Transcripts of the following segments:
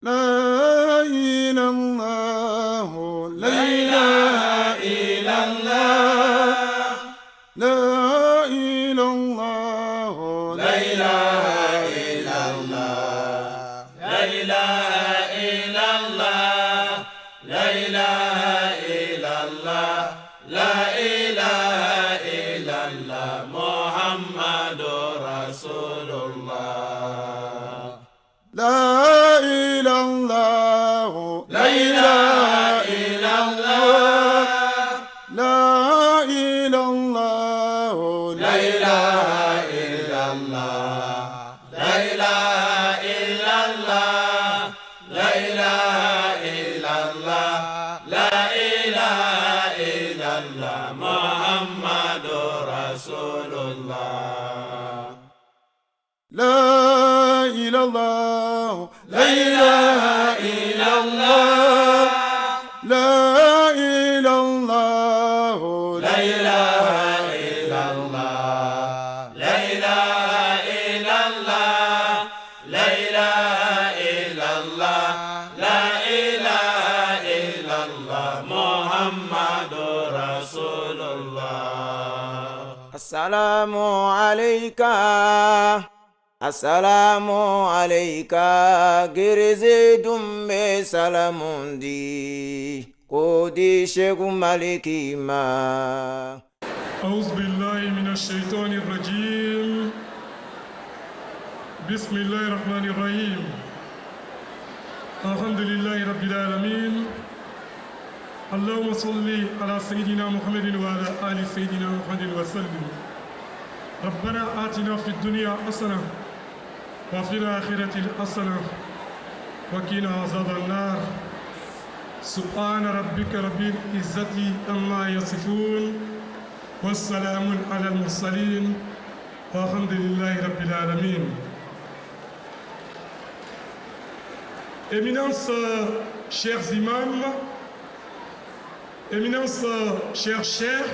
لا إله الله لا إله إلا الله لا إله الله لا إله إلا الله لا إله إلا الله لا إله إلا الله لا إله إلا الله محمد رسول الله لا إله الله لا إله إلا الله لا إله الله لا إله إلا الله لا إله إلا الله لا إله إلا الله لا إله إلا الله محمد رسول الله لا إله الله لا إله إلا الله لا إله الله لا إله إلا الله لا إله إلا الله لا إله إلا الله لا إله إلا الله محمد رسول الله السلام عليك Assalamu alayka Girizi dumbe salamundi Kodi Shegu Malikima أعوذ بالله من الشيطان الرجيم بسم الله الرحمن الرحيم الحمد لله رب العالمين اللهم صل على سيدنا محمد وعلى آل سيدنا محمد وسلم ربنا آتنا في الدنيا حسنة وفي الآخرة حسنة وقنا عذاب النار سبحان ربك رب العزة عما يصفون والسلام على المرسلين والحمد لله رب العالمين. Éminence, chers imams, Éminence, chers chers,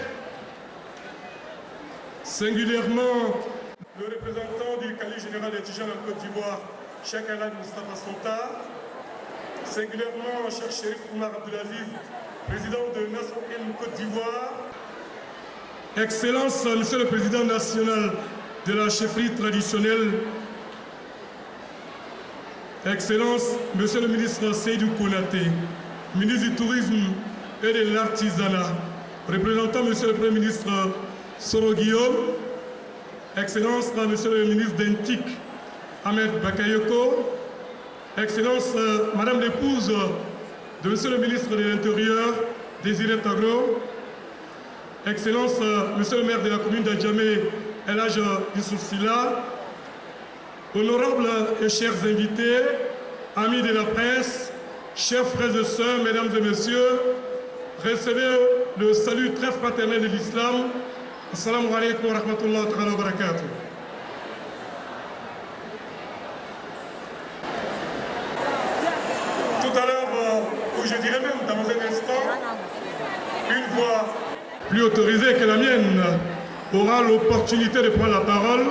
singulièrement le représentant du calife général des Tidjanes en Côte d'Ivoire, Cheikh Alhaj Moustapha Sonta, singulièrement Cheikh Chérif Oumar Abdelaziz, président de Nasr El Côte d'Ivoire, Excellence, Monsieur le Président national de la chefferie traditionnelle, Excellence, Monsieur le ministre Seydou Konaté, ministre du Tourisme et de l'Artisanat, représentant Monsieur le Premier ministre Soro Guillaume, Excellence, Monsieur le ministre d'Intik, Ahmed Bakayoko, Excellence, Madame l'épouse de Monsieur le ministre de l'Intérieur, Désiré Tagro, Excellence, Monsieur le maire de la commune d'Adjamé, El Hadj Youssouf Silla, honorables et chers invités, amis de la presse, chers frères et sœurs, mesdames et messieurs, recevez le salut très fraternel de l'islam. Assalamu alaikum wa rahmatullahi wa barakatuh. Tout à l'heure, ou je dirais même dans un instant, une voix plus autorisée que la mienne aura l'opportunité de prendre la parole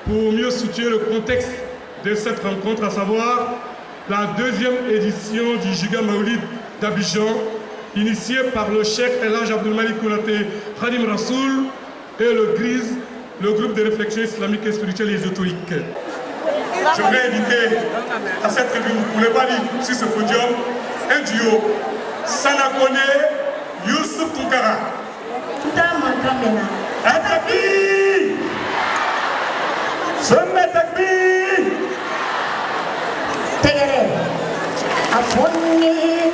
pour mieux soutenir le contexte de cette rencontre, à savoir la deuxième édition du Giga Maoulid d'Abidjan, initié par le cheikh El Hadj Abdul Malik Konaté Khadim Rassoul et le GRIS, le groupe de réflexion islamique et spirituelle et ésotérique. Je voudrais inviter à cette tribune, pour ne pas dire sur ce podium, un duo, Sanakone Youssouf Tounkara. Atakbir! Sommet Takbir! Tegere, Afoni,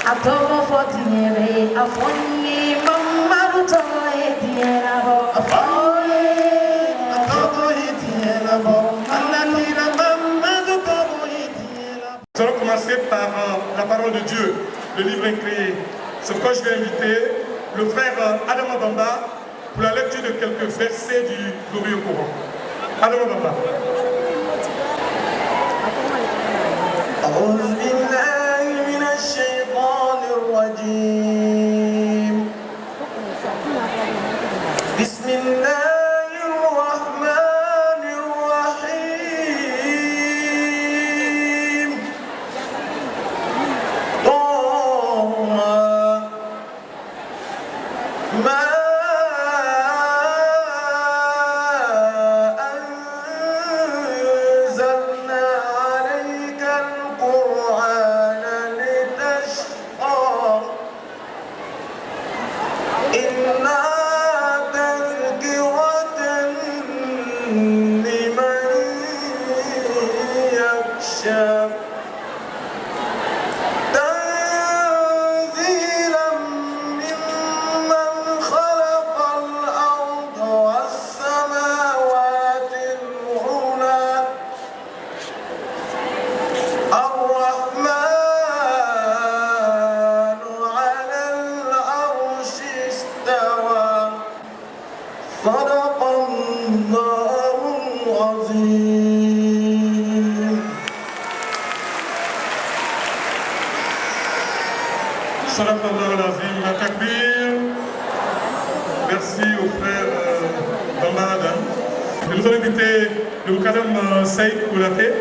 Atomo Fortinere, Afoni, Mamaru Toye Dienabo, Afoni, Atomo Hitienabo, Anakira Mamadu Tomo Hitienabo. Nous allons commencer par la parole de Dieu, le livre incréé. Ce que je vais inviter le frère Adama Bamba pour la lecture de quelques versets du Glorieux Coran. Adama Bamba. أعوذ بالله من الشيطان الرجيم بسم الله الرحمن الرحيم Sadaqallah al-Azim, takbir. Merci aux frères d'Ambarada. Nous allons inviter le Mukadam Saïd Koulaté.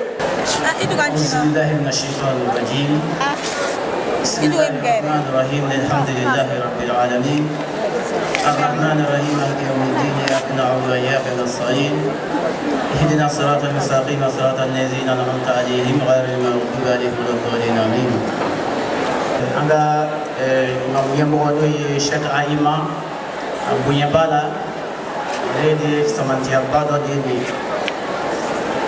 بسم الله الرحمن الرحيم الحمد لله رب العالمين الرحمن الرحيم مالك يوم الدين اياك نعبد واياك نستعين اهدنا الصراط المستقيم صراط الذين انعمت عليهم غير المغضوب عليهم ولا الضالين امين. anga ngiyambodo ye Sheikh Aima Bunyabala lady Samantia Bado Dini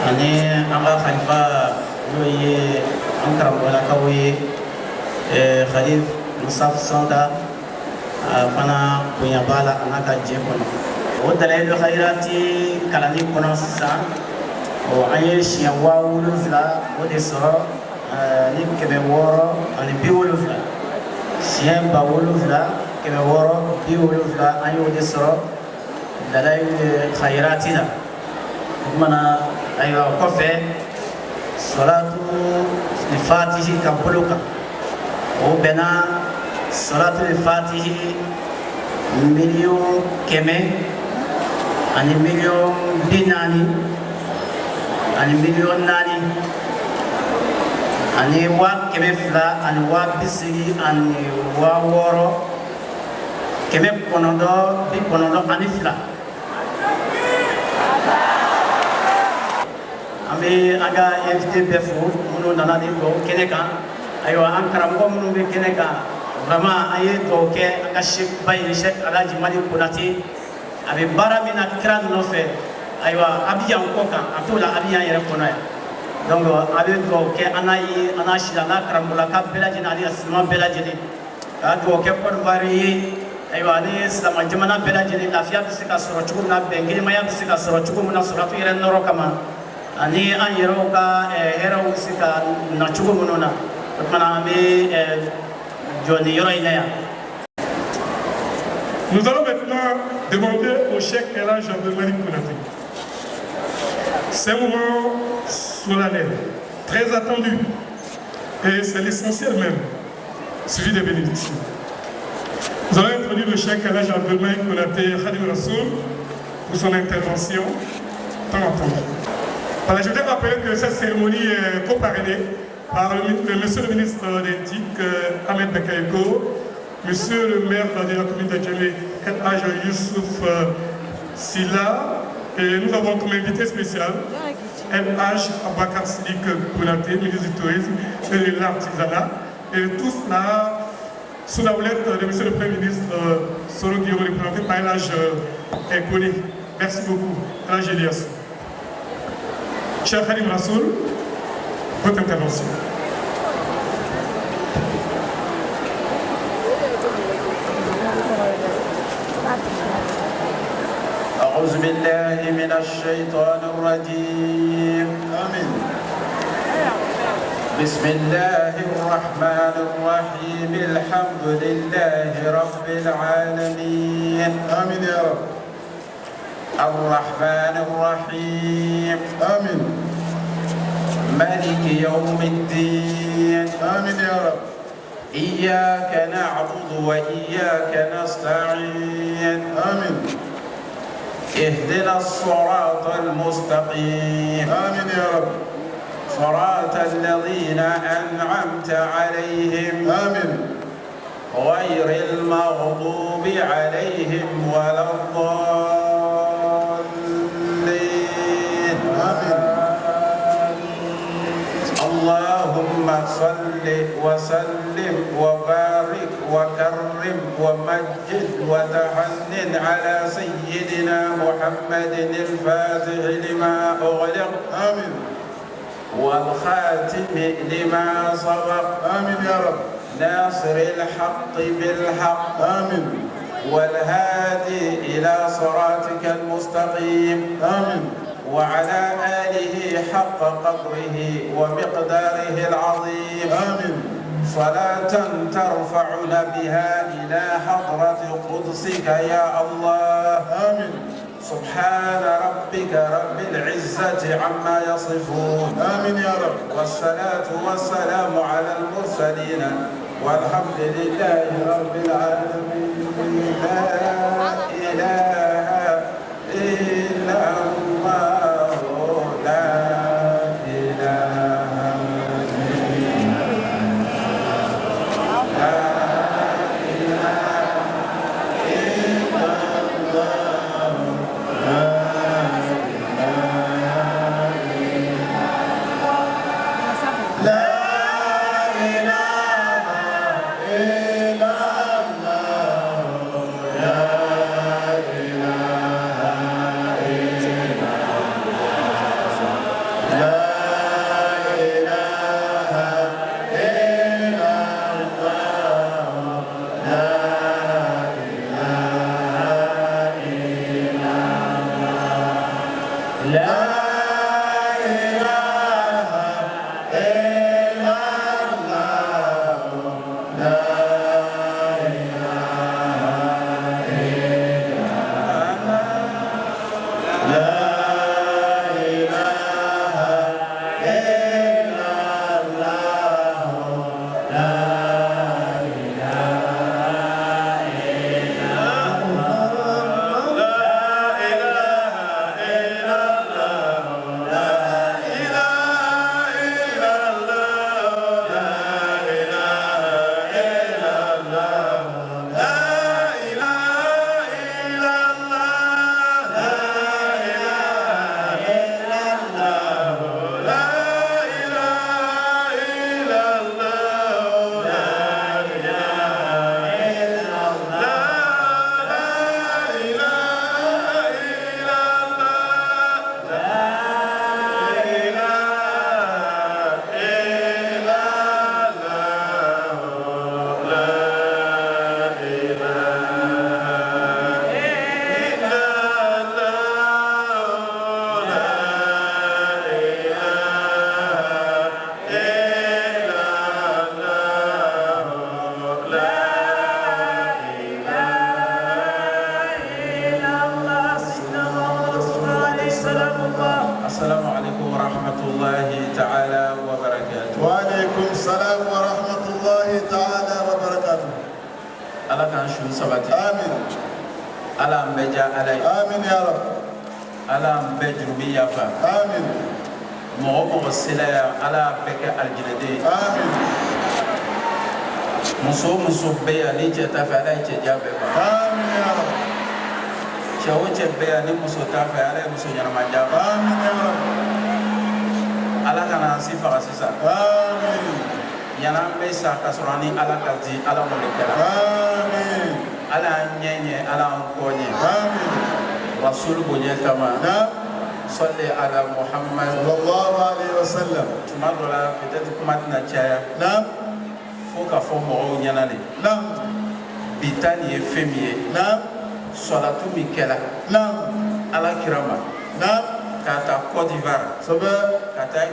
ane anga Khalifa ye Ankara wala kawi Khalif Musaf Sonda fana Bunyabala anaka jekono o dalailu khairati kalani kono sa o aye shiya wawulu fila o de soro ni kebe woro ani biwulu fila shiya bawulu fila kebe woro biwulu fila aye o de soro dalailu khairati la mana ayo kofe salatu fatihi kabuluka o bena salatu fatihi million keme ani million binani ani million nani ani wa keme fila ani wa bisiri ani wa woro keme konodo bi konodo ani fila ami aga invité befu munu nana ni ko keneka ayo an karamko munu be keneka vraiment aye to ke anga Sheikh Baye Sheikh Alhaji Malik Konaté abe bara mina kran no fe aywa abiyan ko kan atola abiyan yere kono ya donc abe to ke anayi anashila na karamula ka belaji na ali asma belaji ka to ke por vari aywa ni islam jamana belaji lafiya bisika soro chukum na bengeli maya bisika soro chukum na suratu yere noro kama ani an yero ka hero bisika na chukum nona mana be joni yoro inaya. Nous allons maintenant demander au Cheikh Elhadji Abdelmalik Konaté. C'est un moment solennel, très attendu, et c'est l'essentiel même, celui des bénédictions. Nous allons introduire le Cheikh Elhadji Abdelmalik Konaté Khadim Rassoul pour son intervention tant attendue. Voilà, je voudrais rappeler que cette cérémonie est co-parrainée par monsieur le ministre d'éthique Ahmed Bakayoko, monsieur le maire de la commune d'Adjamé, Elhadji Youssouf Silla, et nous avons comme invité spécial Elhadji Abakar Sidik Konaté, ministre du Tourisme et de l'Artisanat, et tout cela sous la houlette de monsieur le Premier ministre Soro Guillaume, représenté par Elhadji Ekoni. Merci beaucoup, Elhadji Elias. Cheikh Khadim Rassoul, votre intervention. أعوذ بالله من الشيطان الرجيم آمين. بسم الله الرحمن الرحيم الحمد لله رب العالمين آمين يا رب. الرحمن الرحيم آمين. مالك يوم الدين آمين يا رب. إياك نعبد وإياك نستعين آمين. اهدنا الصراط المستقيم آمين يا رب. صراط الذين أنعمت عليهم آمين. غير المغضوب عليهم ولا الضالين آمين. اللهم صل وسلم وبارك وكرم ومجد وتحنن على سيدنا محمد الفاتح لما أغلق آمين. والخاتم لما سبق آمين يا رب. ناصر الحق بالحق آمين. والهادي إلى صراطك المستقيم آمين. وعلى آله حق قدره ومقداره العظيم آمين. صلاة ترفعنا بها إلى حضرة قدسك يا الله آمين. سبحان ربك رب العزة عما يصفون آمين يا رب. والصلاة والسلام على المرسلين والحمد لله رب العالمين لا إله إلا الله لا إله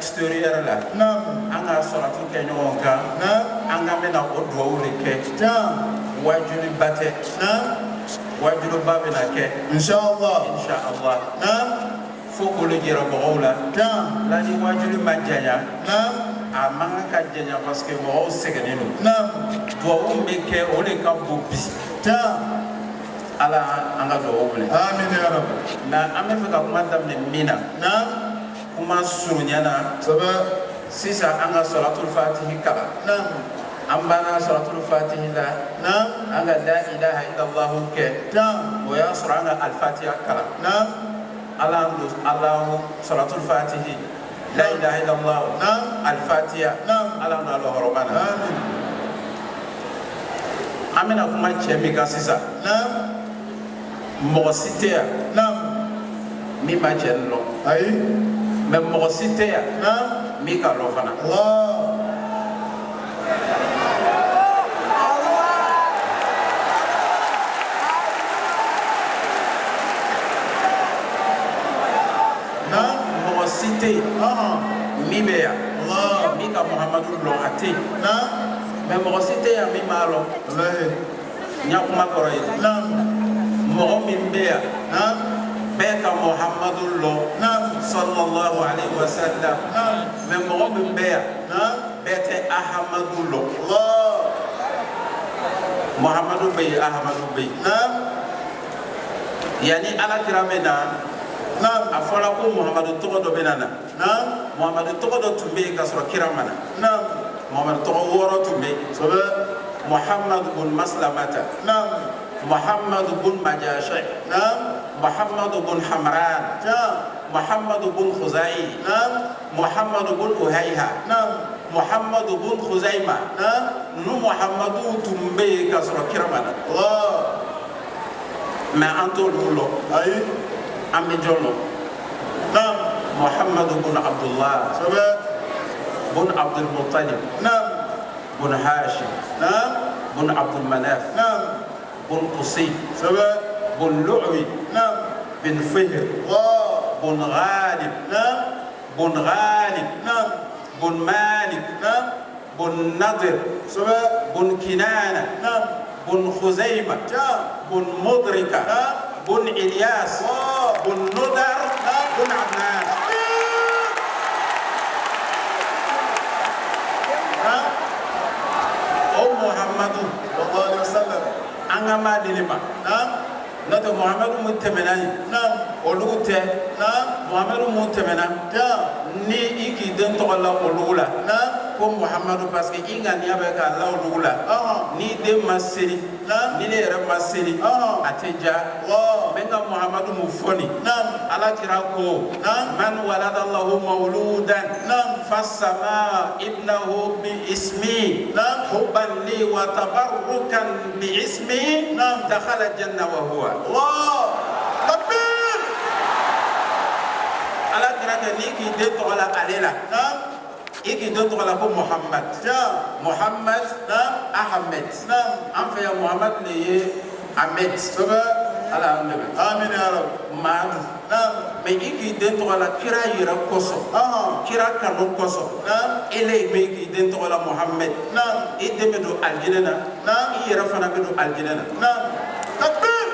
extérieur là anga soratu ke nyonga anga mena odwo uleke wajuri bate wajuri babina ke inshallah foko le jera bola la ni wajuri manjanya amanga ka jenya parce que mo segenelo do umbe ke ole ka bobi ala anga do ole amin ya rab na ame fa ka kuma damne mina kuma surunyana saba sisa anga salatul fatihi kaba ambana salatul fatihi la anga la ilaha illallah ke wa yasra anga al fatiha kala allah salatul fatihi la ilaha illallah al fatiha allah na allah robana amin amina kuma chemi ka sisa mo sitea mi ma chello ay même mo cité mi ka lo fana mo cité mi be ya mi ka muhammadu lo ati même mo cité ya mi ma lo nya kuma ko ray mo mi be ya بيت محمد الله صلى الله عليه وسلم من مغب بيت بيت أحمد الله Muhammadu Bey Ahmadu Bey yani ala kira bena afola ko Muhammadu togo do benana Muhammadu togo do tumbe ka soro kira mana Muhammadu togo woro tumbe Muhammad bin Maslamata Muhammad bin Majashi Muhammad bin Hamran Muhammad bin Khuzai Muhammad bin Uhayha Muhammad bin Khuzaima nu Muhammadu tumbe ka soro kira mana ma anto lulo ay ammi jollo Muhammad bin Abdullah bin Abdul Muttalib bin Hashim bin Abdul Manaf bin Qusay bin Lu'wi bin Fihr bin Ghalib bin Ghalib bin Malik bin Nadir bin Kinana bin Khuzaimah bin Mudrika bin Ilyas bin Nudar bin Adnan Muhammadu sallallahu alaihi wasallam angama dilima nato Muhammadu mutemenani olugute Muhammadu mutemena ni iki den to Allah olugula ko Muhammadu parce que inga ni abeka Allah olugula ni de masiri ni le ra masiri ateja menga Muhammadu mufoni ala kirako man walada Allah mauludan fasama ibnahu bi ismi hubban li wa tabarrukan bi ismi dakhala janna wa huwa takbir ala kiraka ni ki de to ala alela iki do to ala ko Muhammad Muhammad Ahmed am fa ya Muhammad ne ye Ahmed ala amin ya rab ma me iki de to ala kira yira koso kira kanu koso ele me iki de to ala Muhammad ide me do aljina i yira fana me do aljina takbir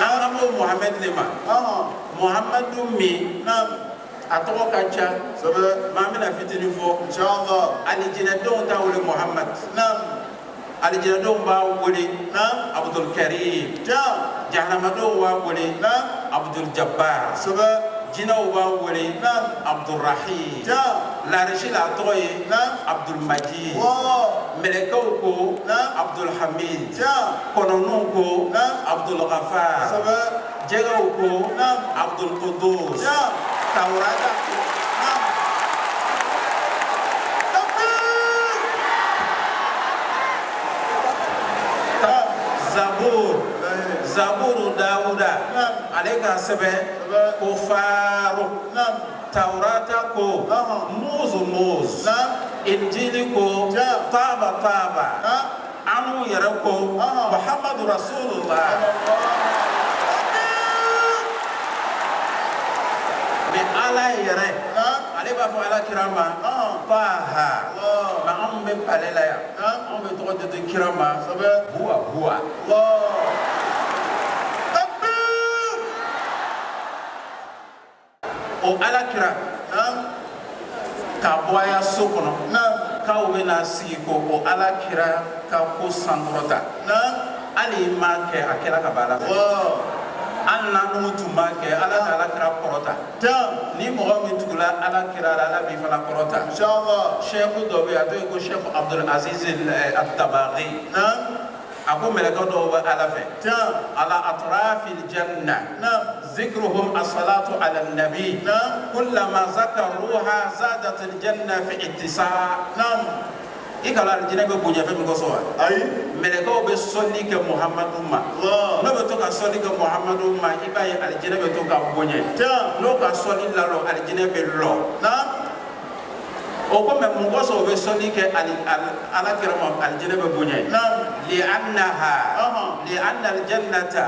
ana mo Muhammad ne ma Muhammadu mi atoko kacha mamina fitini fo inshallah alijina don ta wole Muhammad alijina don ba wole Abdul Karim jahannama don wa wole Abdul Jabbar jina wa wole Abdul Rahim la rishila toye Abdul Majid melekau ko Abdul Hamid kononu ko Abdul Ghaffar jegau ko Abdul Qudus Taurata Zabur Dauda alayka sabe ko faru Taurata ko muz Injili ko taba anu yara ko Muhammadu Rasulullah ala yere ale b'a fɔ ala kirama taha ma anw bɛ pale la yan anw bɛ tɔgɔ de kirama buwa o ala kira ka bɔ a ya so kɔnɔ k'aw bɛna sigi ko o ala kira ka ko sankɔrɔta hali ma kɛ a kɛra ka baara fɛ anna numu tuma ke ala ala kira korota ni mo mi tugula ala kira ala bi fana korota inshallah sheikh do be ato ko sheikh Abdul Aziz al-Tabaghi ako melaka do ba ala fe ala atrafil janna zikruhum as-salatu ala an-nabi kullama zakaruha zadat al-janna fi ittisa ikala aljina be bonya fe mi ko so ay meleko be sonni ke Muhammadu ma no be to ka sonni ke Muhammadu ma ibaye aljina be to ka bonya no ka sonni la lo aljina be lo o ko me mo ko so be sonni ke ala kirama aljina be bonya li anna aljannata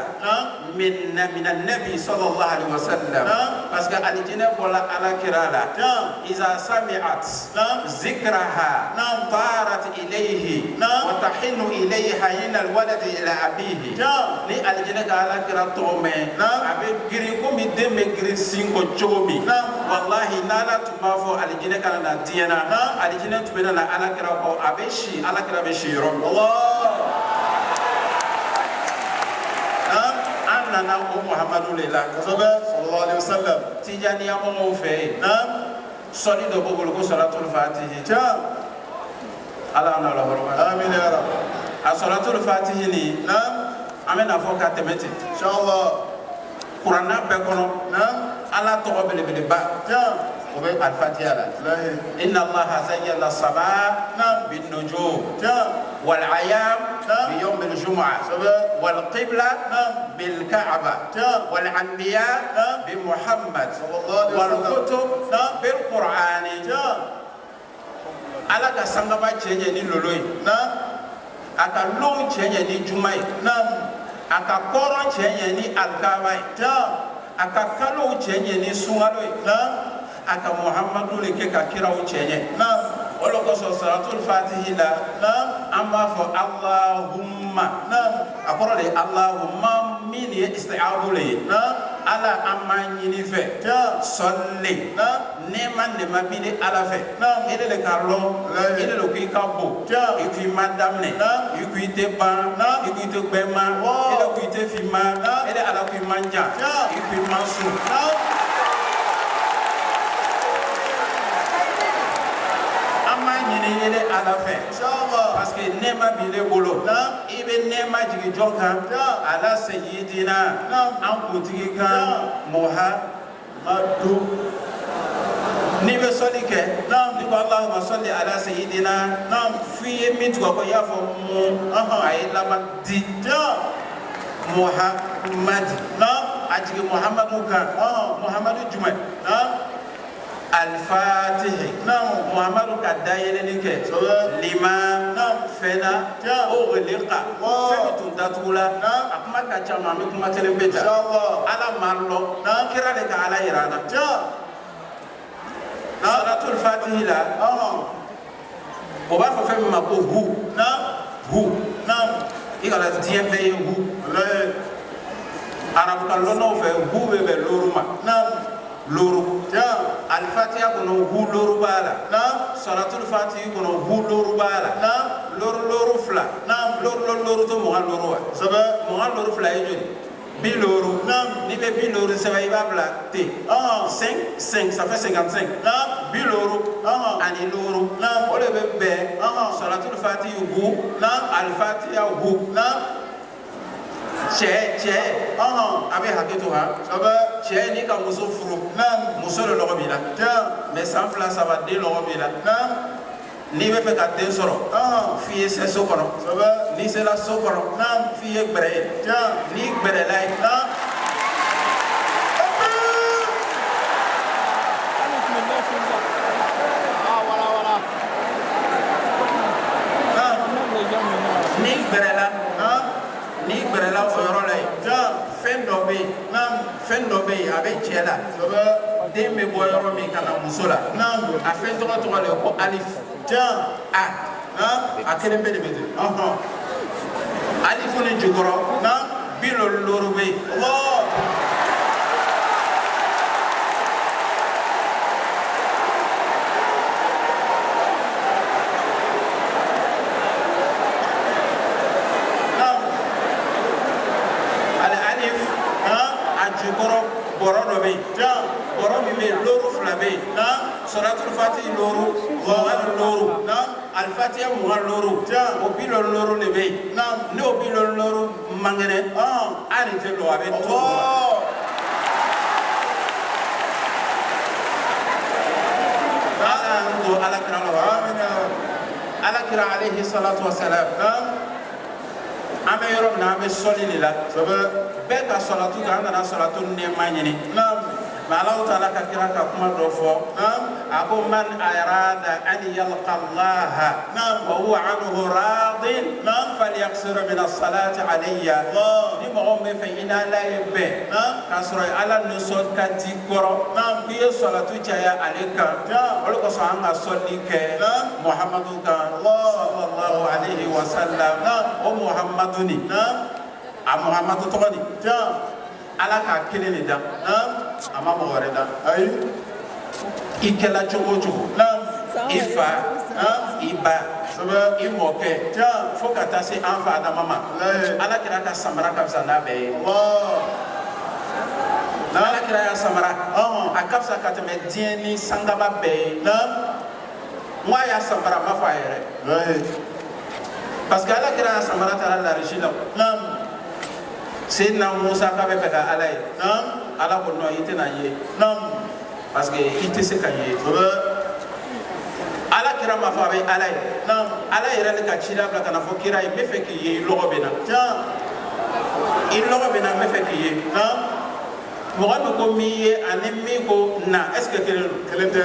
min an-nabi sallallahu alaihi wasallam parce que alijinɛ bɔla alakira la iza sami'at zikraha tarat ilayhi wa tahinu ilayha hina alwalad ila abihi ni alijinɛ ka alakira tɔgɔ mɛn a bɛ girin komi den bɛ girin sin ko cogo min wallahi n'ala tun b'a fɔ alijinɛ kana na diɲɛ na alijinɛ tun bɛ na alakira kɔ a bɛ si alakira bɛ si yɔrɔ min nana o Muhammadu le la sallallahu alaihi wasallam tijaniya mɔgɔw fɛ yen sɔli dɔ b'o bolo ko salatul fatihi ala na la hɔrɔma amin ya rab a salatul fatihi ni an bɛ na fɔ ka tɛmɛ ten inshallah kuranna bɛɛ kɔnɔ ala tɔgɔ belebeleba o bɛ al-fatiha la inna allaha zayyana as-samaa bin nujum wal ayam bi yawm al-jum'ah wal qibla bil ka'bah wal anbiya bi muhammad wal kutub bil qur'an ala ka sangaba cɛɲɛ ni lolo ye a ka lon cɛɲɛ ni juma ye a ka kɔrɔn cɛɲɛ ni alkaaba ye a ka kalow cɛɲɛ ni sunkalo ye aka Muhammadu le ke ka kiraw cɛɲɛ o de kosɔn salatul fatihi la an b'a fɔ Allahumma a kɔrɔ de Allahumma min ye isti'aadu le ye ala an b'a ɲini fɛ sɔli nɛɛma bi di ala fɛ ele le ka lɔn ele le ko i ka bon i ko i ma daminɛ i ko i tɛ ban i ko i tɛ gbɛma ele ko i tɛ finma ele ala ko i ma jan i ko i ma sun ɲini yele ala fɛ parce que nɛɛma b'ile bolo i bɛ nɛɛma jigin jɔn kan ala sayyidina an kuntigi kan Muhammadu n'i bɛ sɔli kɛ n'i ko Allahumma salli ala sayyidina f'i ye min tugɔ ko i y'a fɔ mu a ye laban di Muhammad a jigin Muhammadu kan Muhammadu jumɛn al-Fatihi Muhammadu ka dayɛlɛli kɛ lima fɛna ughliqa fɛn min tun datugula a kuma ka ca ma an bɛ kuma kelen bɛ ta ala m'a lɔ kira de ka ala yira an na salatul fatihi la o b'a fɔ fɛn min ma ko hu i kana diɲɛ bɛɛ ye hu arabukan lɔnnaw fɛ hu bɛ bɛn lóru ma lóru al-fatiha kono hu lóru b'a la salatul fatihi kono hu lóru b'a la lóru fila lóru to mugan lóru wa mugan lóru fila ye joli bi lóru n'i bɛ bi lóru sɛbɛn i b'a bila ten 5 ça fait 55 bi lóru ani lóru o de bɛ bɛn salatul fatihi hu al-fatiha hu cɛ a bɛ hakɛ to ha cɛ n'i ka muso furu muso de lɔgɔ b'i la mais san 2 3 den lɔgɔ b'i la n'i bɛ fɛ ka den sɔrɔ f'i ye se so kɔnɔ n'i sera so kɔnɔ f'i ye gbɛrɛ ye n'i gbɛrɛla ye n'i gbɛrɛla n'i gbɛrɛla o yɔrɔ la yen fɛn dɔ bɛ yen a bɛ cɛ la den bɛ bɔ yɔrɔ min ka na muso la a fɛn tɔgɔ le ko alif a kelen bɛ de bɛ ten alifu ni jukɔrɔ bi lóru bɛ yen bɔrɔ dɔ bɛ yen bɔrɔ min bɛ yen lóru fila bɛ yen salatul fatihi lóru mugan lóru al-fatiha mugan lóru o bi lóru de bɛ yen n'o bi lóru man kɛnɛ a nin tɛ lɔ a bɛ to ala y'an to alakira la alakira alayhi salatu wa salam an bɛ yɔrɔ min na an bɛ sɔli de la bɛɛ ka salatu kɛ an nana salatu nɛɛma ɲini mais Alahu Taala ka kira ka kuma dɔ fɔ أقول من أراد أن يلقى الله وهو عنه راض فليقصر من الصلاة علي لمعهم فإن لا يبه كسر على النصوص كتيكورو هي صلاة جاية عليك ولك سبحانه صليك محمد صلى الله عليه وسلم ومحمدني محمد تغني على كاكلني دا أما مغردا ikela jogo ifa iba imoke fo kata se anfa da mama ala kira ka samara ka sana be ala kira ya samara akafsa ka teme dieni sangaba be mwa ya samara ma fa yere parce que ala kira ya samara tara la rishila Sayyidina Musa ka be ka ala ala ko no yitena ye parce que il te se kanye ala kira ma fa be ala ala yira le ka chira bla kana fo kira e me fe ki ye logo bena il logo bena me fe ki ye mo ga ko mi ye ani mi ko na est ce que kelente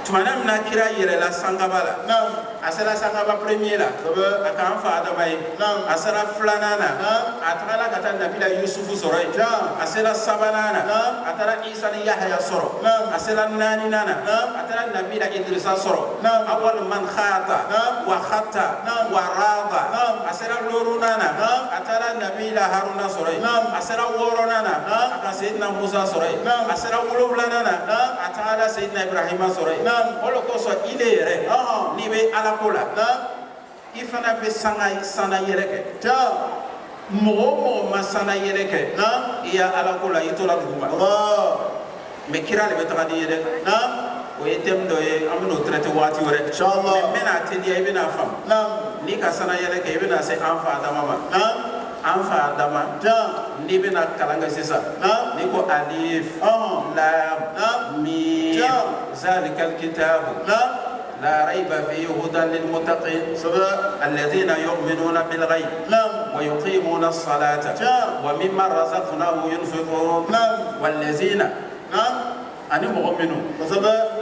tumana na kira yira la sangabala asala sangaba premier la aka fa adama yi asala flanana atala kata nabila yusuf soroi asala sabanana atala isa ni yahya soro asala nani nana atala nabila idrisa soro awal man khata wa khata wa rada asala lorunana atala nabila haruna soroi asala woronana aka sayyidina musa soroi asala woloflanana atala sayyidina ibrahima soroi olo ko so ile re ni be ala kola ifana be sana yereke mo ma sana yereke ya ala kola itola duma me kira le betaka di yere o etem do e amino traité wati wore inshallah mena te dia ibina fam ni ka sana yereke ibina se anfa adama anfa adama ni bina kalanga sisa ni ko alif lam mim zalikal kitab لا ريب فيه هدى للمتقين الذين يؤمنون بالغيب ويقيمون الصلاة ومما رزقناه ينفقون والذين أن يؤمنون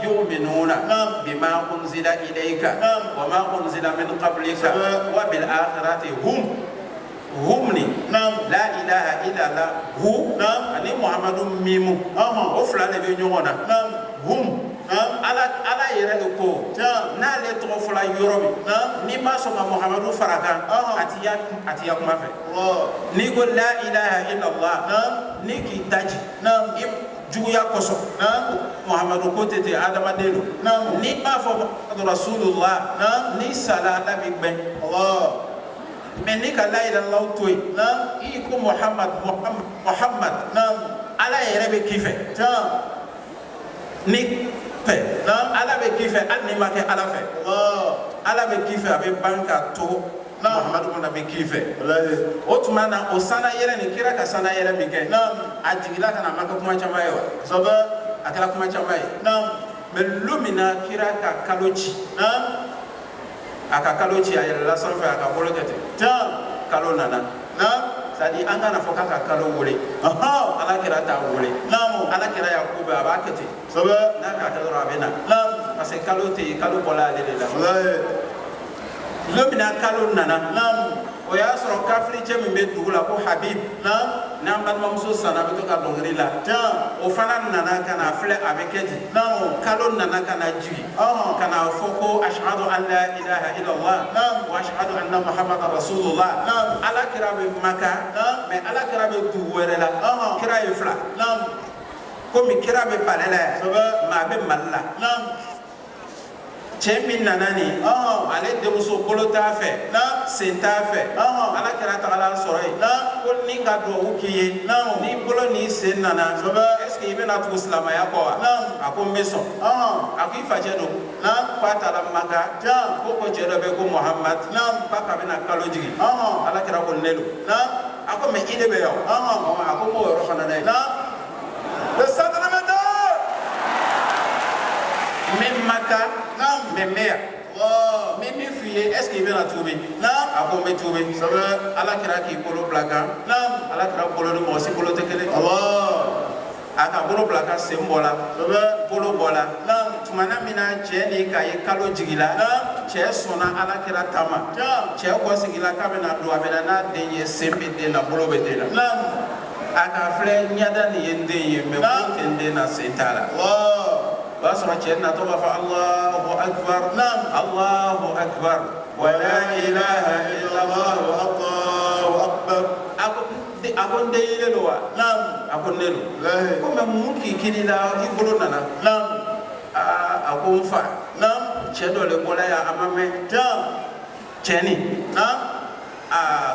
يؤمنون بما أنزل إليك وما أنزل من قبلك وبالآخرة هم لا إله إلا الله هو أني محمد ميمو وفلان بينيونا هم ala yɛrɛ de ko n'ale tɔgɔ fɔla yɔrɔ min n'i ma sɔn ka muhamadu fara kan a ti ya kuma fɛ n'i ko la ilaha illallah n'i k'i daji i juguya kosɔn muhamadu ko tɛ ten adamaden don n'i b'a fɔ muhamadu rasulullah n'i sala ala b'i gbɛn mais n'i ka la ilaha illallah to yen i ko muhammad ala yɛrɛ bɛ k'i fɛ ni ala be kife ani ma ke ala fe ala be kife abe banka to muhammadu na be kife o tumana o sana yere ni kira ka sana yere mi ke a jigila kana maka kuma chama yo saba akala kuma chama yo me lumina kira ka kalochi aka kalochi ayela la sanfe aka bolokete kalo nana sadi an kana fɔ k'a ka kalo wele ala kira t'a wele ala kira yakubu a b'a kɛ ten n'a k'a kɛ dɔrɔn a bɛ na parce que kalo tɛ yen kalo bɔla ale de la don min na kalo nana o y'a sɔrɔ kafiri cɛ min bɛ dugu la ko habib n'an balimamuso sanna a bɛ to ka dɔnkili la o fana nana ka na filɛ a bɛ kɛ ten kalo nana ka na jigi ka na fɔ ko ashhadu an la ilaha illallah wa ashhadu anna muhammadan rasulullah ala kira bɛ maka mais ala kira bɛ dugu wɛrɛ la kira ye fila komi kira bɛ palɛ la yan maa bɛ mali la cɛ min nana ni ale denmuso bolo t'a fɛ sen t'a fɛ ala kɛra tagala sɔrɔ yen ko ni ka duwawu k'i ye ni bolo ni sen nana est ce que i bɛna tugu silamɛya kɔ wa a ko n bɛ sɔn a ko i facɛ don k'a taara maka ko cɛ dɔ bɛ ko muhamad k'a ka bɛna kalo jigi ala kɛra ko ne don a ko mɛ i de bɛ yan a ko n b'o yɔrɔ fana dɛ même maka même mère mais min f'i ye est ce que i bɛna tuubi a ko n bɛ tuubi ala kɛra k'i bolo bila kan ala kɛra bolo ni mɔgɔ si bolo tɛ kelen aka bolo bila ka sen bɔla bolo bɔla tumana min na cɛ ni ka ye kalo jigila cɛ sɔnna alakira tama cɛ kɔ sigila k'a bɛna don a bɛna n'a den ye sen bɛ den na bolo bɛ den na a ka filɛ ɲɛda nin ye n den ye mɛ ko tɛ n den na sen t'a la o b'a sɔrɔ cɛ natɔ b'a fɔ Allahu akbar Allahu akbar wa la ilaha illallah Allahu akbar a ko n den yelen don wa a ko ne don ko mɛ mun k'i kiri la i bolo nana a ko n fa cɛ dɔ le bɔla yan a ma mɛn cɛni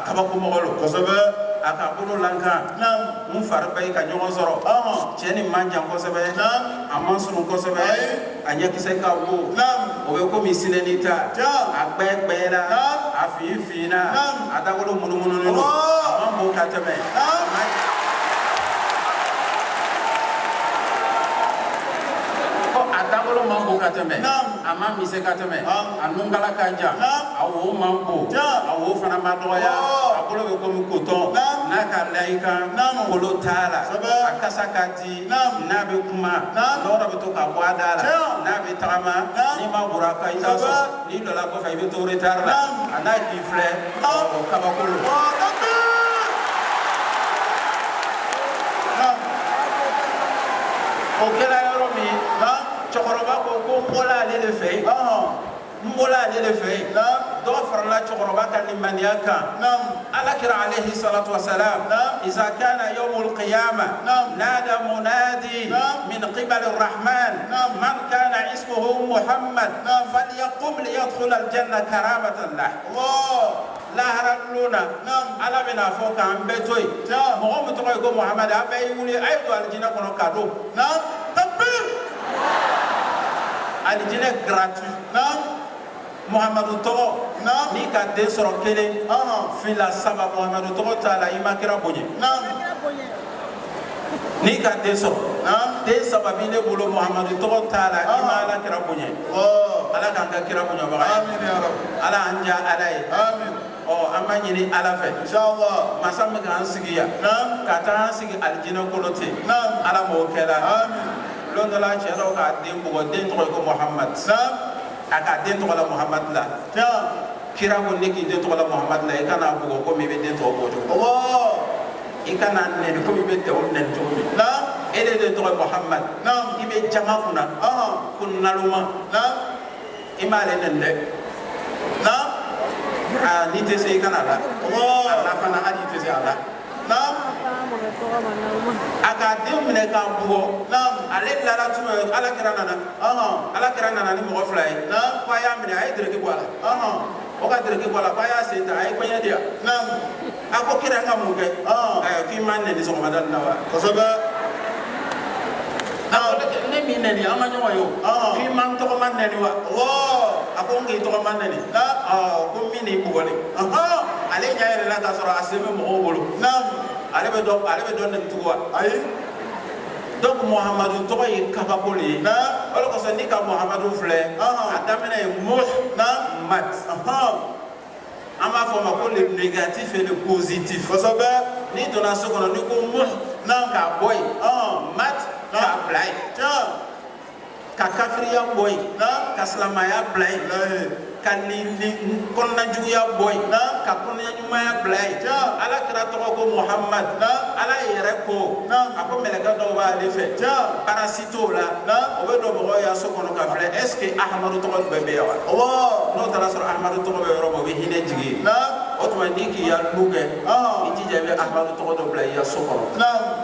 kabakomɔgɔ don kosɛbɛ a ka bolo lankan n fari bɛɛ ka ɲɔgɔn sɔrɔ cɛ nin man jan kosɛbɛ a man sunun kosɛbɛ a ɲɛkisɛ ka bon o bɛ komi sinɛni ta a gbɛɛ gbɛɛra a fin finna a dagolo munumunulen don a man bon ka tɛmɛ a dagolo man bon ka tɛmɛ a man misɛ ka tɛmɛ a nunkala ka jan a wo man bon a wo fana ma dɔgɔya a bolo bɛ komi kotɔn n'a ka layi kan bolo t'a la a kasa ka di n'a bɛ kuma nɔrɔ bɛ to ka bɔ a da la n'a bɛ tagama n'i ma bɔra a kan i t'a sɔrɔ n'i dɔla kɔfɛ i bɛ to retard la a n'a k'i filɛ o kabakolo o kɛra yɔrɔ min cɛkɔrɔba ko ko n bɔla ale de fɛ yen n bɔla ale de fɛ yen dɔ farala cɛkɔrɔba ka limaniya kan alakira alayhi salatu wasalam iza kana yawmul qiyama nada munadi min qibali rahman man kana ismuhu muhammad falyaqum liyadkhul aljanna karamatan lah lahara luna ala bɛna fɔ k'an bɛɛ to yen mɔgɔ min tɔgɔ ye ko muhammad a bɛɛ y'i wuli a ye don alijinɛ kɔnɔ kado takbir alijinɛ gratuit muhammadu tɔgɔ n'i ka den sɔrɔ kelen fila saba muhammadu tɔgɔ t'a la i ma kira bonya n'i ka den sɔrɔ den saba b'i ne bolo muhammadu tɔgɔ t'a la i ma ala kira bonya ala k'an ka kira bonyabaga ye ala an diya ala ye an b'a ɲini ala fɛ masa min k'an sigi yan ka taa an sigi alijinɛ kɔnɔ ten ala m'o kɛra lon dɔ la cɛ dɔw k'a den bugɔ den tɔgɔ ye ko muhamad a ka den tɔgɔ la muhamad la kira ko ne k'i den tɔgɔ la muhamad la i kana bugɔ komi i bɛ den tɔgɔ bɔ cogo i kana nɛni komi i bɛ tɛw nɛni cogo min e de den tɔgɔ ye muhamad i bɛ jama kunna ko naloma i m'ale nɛni dɛ n'i tɛ se i kana la ala fana hali i tɛ se a la a ka den minɛ k'a bugɔ ale bilala tuma ala kɛra nana ni mɔgɔ fila ye ko a y'a minɛ a ye dɛrɛki bɔ a la o ka dɛrɛki bɔ a la ko a y'a sen ta a ye kɔɲɛ di yan a ko kira n ka mun kɛ k'i ma nɛni sɔgɔmada nin na wa kosɛbɛ ne min nɛni an ma ɲɔgɔn ye o k'i ma n tɔgɔ ma nɛni wa a ko n k'i tɔgɔ ma nɛni ko min n'i bugɔli ale ɲɛ yɛlɛla k'a sɔrɔ a sen bɛ mɔgɔw bolo ale bɛ dɔn nɛni tugu wa ayi donc muhamadu tɔgɔ ye kabako de ye o de kosɔn n'i ka muhamadu filɛ a daminɛ ye muhammad an b'a fɔ o ma ko le négatif et le positif kosɛbɛ n'i donna so kɔnɔ n'i ko muhammad k'a bɔ yen mat k'a bila yen ka kafiriya bɔ yen ka silamaya bila yen ka kɔnɔnajuguya bɔ yen ka kɔnɔnaɲumanya bila yen ala kira tɔgɔ ko muhamad ala yɛrɛ ko a ko mɛlɛkɛ dɔw b'ale fɛ barasi t'o la o bɛ don mɔgɔw ya so kɔnɔ ka filɛ est ce que ahamadu tɔgɔ bɛɛ bɛ yan wa n'o taara sɔrɔ ahamadu tɔgɔ bɛ yɔrɔ min o bɛ hinɛ jigin o tuma n'i k'i ya lu kɛ i jija i bɛ ahamadu tɔgɔ dɔ bila i ya so kɔnɔ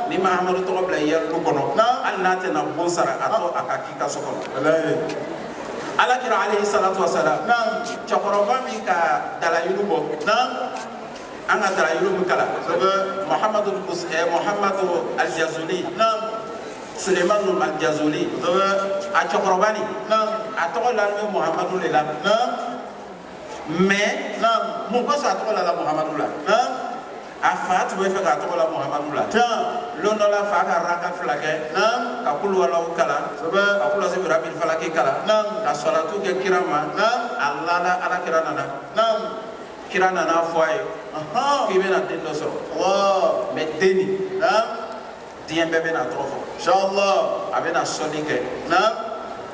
n'i ma ahamadu tɔgɔ bila i ya lu kɔnɔ hali n'a tɛna bon sara a to a ka k'i ka so kɔnɔ alakira alayhi salatu wasalam cɛkɔrɔba min ka dalayiru bɔ an ka dalayiru min kalan muhamadu aljazuli sulemanu aljazuli a cɛkɔrɔba nin a tɔgɔ la bɛ muhamadu de la mais mun kosɔn a tɔgɔ la muhamadu la a fa tun bɛ fɛ k'a tɔgɔ la muhamadu la lon dɔ la fa ka raka fila kɛ ka kuluwalaw kalan ka kulasi birabil falaki kalan ka salatu kɛ kira ma a lala ala kira nana kira nana fɔ a ye k'i bɛna den dɔ sɔrɔ mais den diɲɛ bɛɛ bɛna tɔgɔ fɔ inshallah a bɛna sɔnni kɛ naam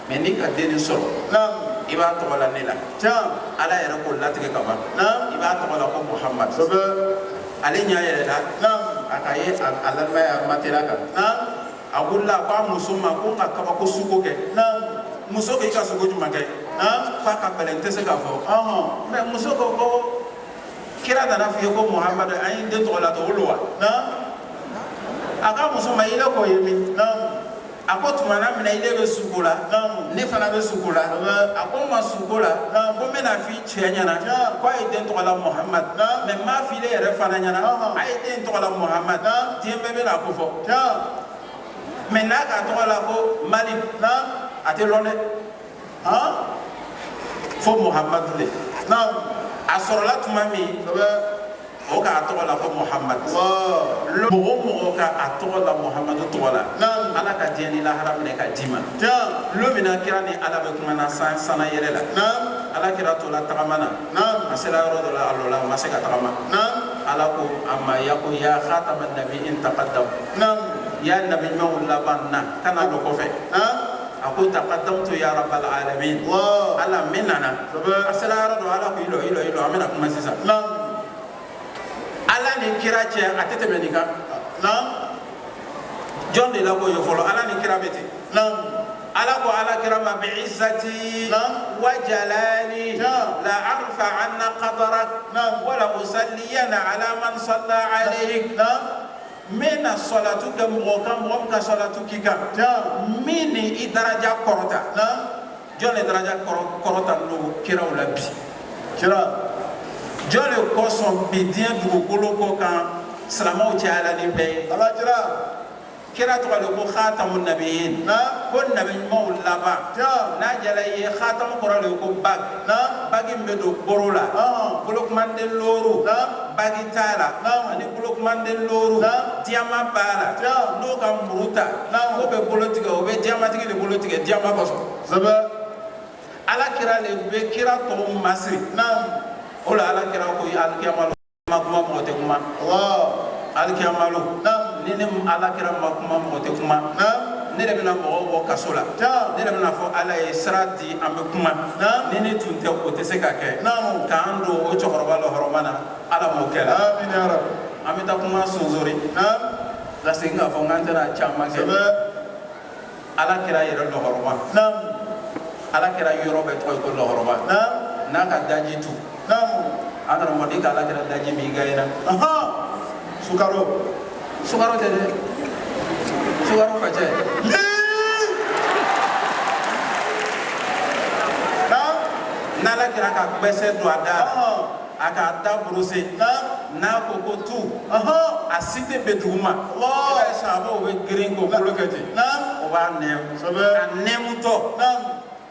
mais n'i ka denni sɔrɔ naam i b'a tɔgɔ la ne la tiɲɛ ala yɛrɛ k'o latigɛ ka ban naam i b'a tɔgɔ la ko muhamad sabu ale ɲɛ yɛlɛla naam a ka ye a lamɛn a matela kan naam a wulila a ko a muso ma ko n ka kabako suko kɛ naam muso k'i ka suko jumɛn kɛ naam k'a ka gɛlɛn n tɛ se k'a fɔ ɔhɔn mais muso ko ko kira nana f'i ye ko muhamad an ye den tɔgɔ la to olu wa naam a ka muso ma i le k'o ye min naam a ko tuma na minɛ i le bɛ suko la naam ne fana bɛ suko la a ko n ma suko la ko n bɛna f'i cɛ ɲɛna ko a ye den tɔgɔ la muhamad mais n m'a f'i le yɛrɛ fana ɲɛna a ye den tɔgɔ la muhamad diɲɛ bɛɛ bɛna ko fɔ mais n'a ka tɔgɔ la ko malik a tɛ lɔn dɛ fo muhamadu le a sɔrɔla tuma min o k'a tɔgɔ la ko muhamad mɔgɔ o mɔgɔ ka a tɔgɔ la muhamadu tɔgɔ la ala ka diɲɛ ni lahara minɛ ka d'i ma lo min na kira ni ala bɛ kuma na sana yɛrɛ la ala kira to la tagama na a sera yɔrɔ dɔ la a lɔ la a ma se ka tagama ala ko a ma ya ko ya khatama nabiyin taqaddam ya nabi ɲumanw laban na kana dɔ kɔfɛ a ko taqaddamtu ya rabbal alamin ala min nana a sera yɔrɔ dɔ ala ko ilo an bɛna kuma sisan ala ni kira cɛ a tɛ tɛmɛ nin kan jɔn de la ko ye fɔlɔ ala ni kira bɛ ten ala ko ala kira ma bi izzati wa jalali la arfa anna qadarak wala usalliyana ala man salla alayhi min na salatu kɛ mɔgɔ kan mɔgɔ min ka salatu k'i kan min ni i daraja kɔrɔta jɔn de daraja kɔrɔta n'o kiraw la bi kira jɔn de kosɔn bi diɲɛ dugukolo kɔ kan silamɛw cayala ni bɛɛ ye kira tɔgɔ de ko khatamun nabiyin ko nabi ɲumanw laban n'a jala i ye khatamu kɔrɔ de ko bagi min bɛ don boro la bolokumanden looru bagi t'a la ani bolokumanden looru diyama b'a la n'o ka muru ta o bɛ bolo tigɛ o bɛ diyamatigi de bolo tigɛ diyama kɔsɔn ala kira le bɛ kira tɔgɔ masiri o la ala kira ko alikiyama ma kuma mɔgɔ tɛ kuma alikiyama ni ne ala kira ma kuma mɔgɔ tɛ kuma ne de bɛna mɔgɔw bɔ kaso la ne de bɛna fɔ ala ye sira di an bɛ kuma ni ne tun tɛ o tɛ se ka kɛ k'an don o cɛkɔrɔba la hɔrɔnma na ala m'o kɛ la an bɛ taa kuma sonsori ka segin k'a fɔ k'an tɛna caman kɛ ala kira yɛrɛ lɔhɔrɔma ala kira yɔrɔ bɛ tɔgɔ ye ko lɔhɔrɔma n'a ka daji tu an karamɔgɔ ka ala kira daji min ka yɛrɛ sukaro tɛ dɛ sukaro ka cɛ n'ala kira ka gbɛsɛ don a da a k'a da buruse n'a ko ko tu a si tɛ bɛn duguma i b'a ye sahabaw bɛ girin k'o bolo kɛ ten o b'a nɛmu a nɛmutɔ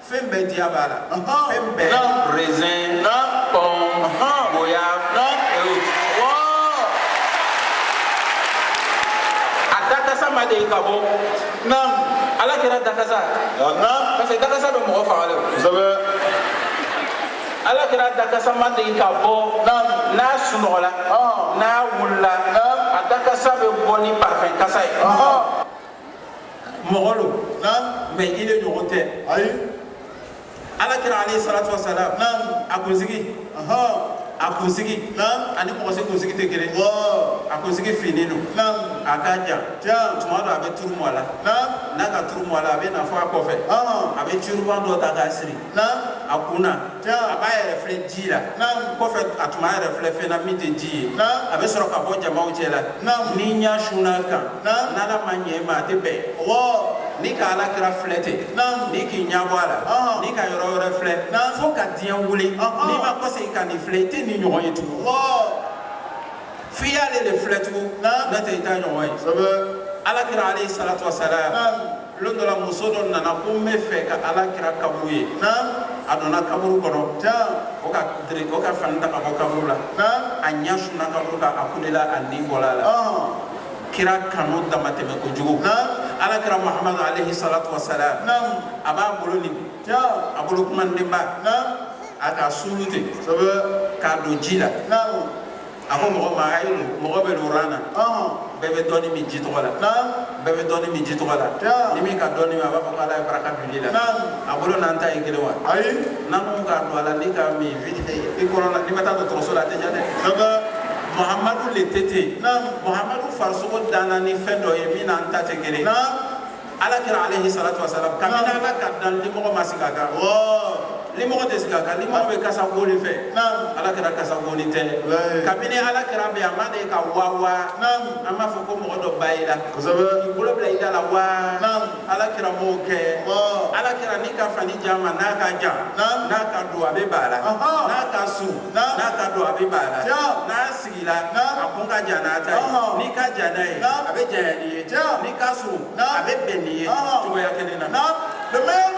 fɛn bɛɛ diya b'a la fɛn bɛɛ raisin pomme boya dakasa ma de ka bɔ ala kɛra dakasa parce que dakasa bɛ mɔgɔ faga le ala kɛra dakasa ma de ka bɔ n'a sunɔgɔla n'a wulila a dakasa bɛ bɔ ni parfum kasa ye mɔgɔ lo mais i le ɲɔgɔn tɛ ala kɛra alayhi salatu wa salam a kunsigi ani mɔgɔ si kunsigi tɛ kelen a kunsigi finnen don a ka jan tuma dɔ a bɛ turu mɔ a la n'a ka turu mɔ a la a bɛ na fɔ a kɔfɛ a bɛ turuban dɔ ta k'a siri a kunna a b'a yɛrɛ filɛ ji la kɔfɛ a tuma yɛrɛ filɛ fɛn na min tɛ ji ye a bɛ sɔrɔ ka bɔ jamaw cɛ la ni ɲa sunna kan n'ala ma ɲɛ i ma a tɛ bɛn ni ka ala kira filɛ ten ni k'i ɲɛ bɔ a la ni ka yɔrɔ wɛrɛ filɛ fo ka diɲɛ wuli n'i ma kɔsegin ka nin filɛ i tɛ nin ɲɔgɔn ye tugun f'i y'ale de filɛ tugun n'o tɛ i t'a ɲɔgɔn ye ala kira alayhi salatu wa salam lon dɔ la muso dɔ nana ko n bɛ fɛ ka ala kira kaburu ye a donna kaburu kɔnɔ o ka fani ta ka bɔ kaburu la a ɲɛ sunna kaburu kan a kulela a ni bɔra a la kira kanu dama tɛmɛ kojugu ala kira muhamadu alayhi salatu wa salam a b'a bolo ni a bolo kumandenba a ka sulu ten k'a don ji la ako mɔgɔ ma ayi mɔgɔ bɛ lorana bɛɛ bɛ dɔɔni min ji tɔgɔ la bɛɛ bɛ dɔɔni min ji tɔgɔ la ni min ka dɔɔni min a b'a fɔ ko ala ye baraka bili la a bolo n'an ta ye kelen wa ayi n'an ko k'a don a la ni ka min i kɔrɔ la ni ma taa dɔgɔtɔrɔso la a tɛ ɲa dɛ Muhammadu le tete Muhammadu farisogo danna ni fɛn dɔ ye min n'an ta tɛ kelen ala kira alayhi salatu wasalam kabini ala ka dan limɔgɔ ma sigi a kan limɔgɔ tɛ sigi a kan limɔgɔ bɛ kasa goli fɛ ala kira kasa goli tɛ kabini ala kira bɛ a ma de ka wawa an b'a fɔ ko mɔgɔ dɔ ba i la k'i bolo bila i da la wa ala kira m'o kɛ ala kira ni ka fani jama n'a ka jan n'a ka don a bɛ ba la n'a ka sun n'a ka don a bɛ ba la n'a sigila a kun ka jan n'a ta ye n'i ka jan n'a ye a bɛ janya n'i ye n'i ka sun a bɛ bɛn n'i ye cogoya kelen na the man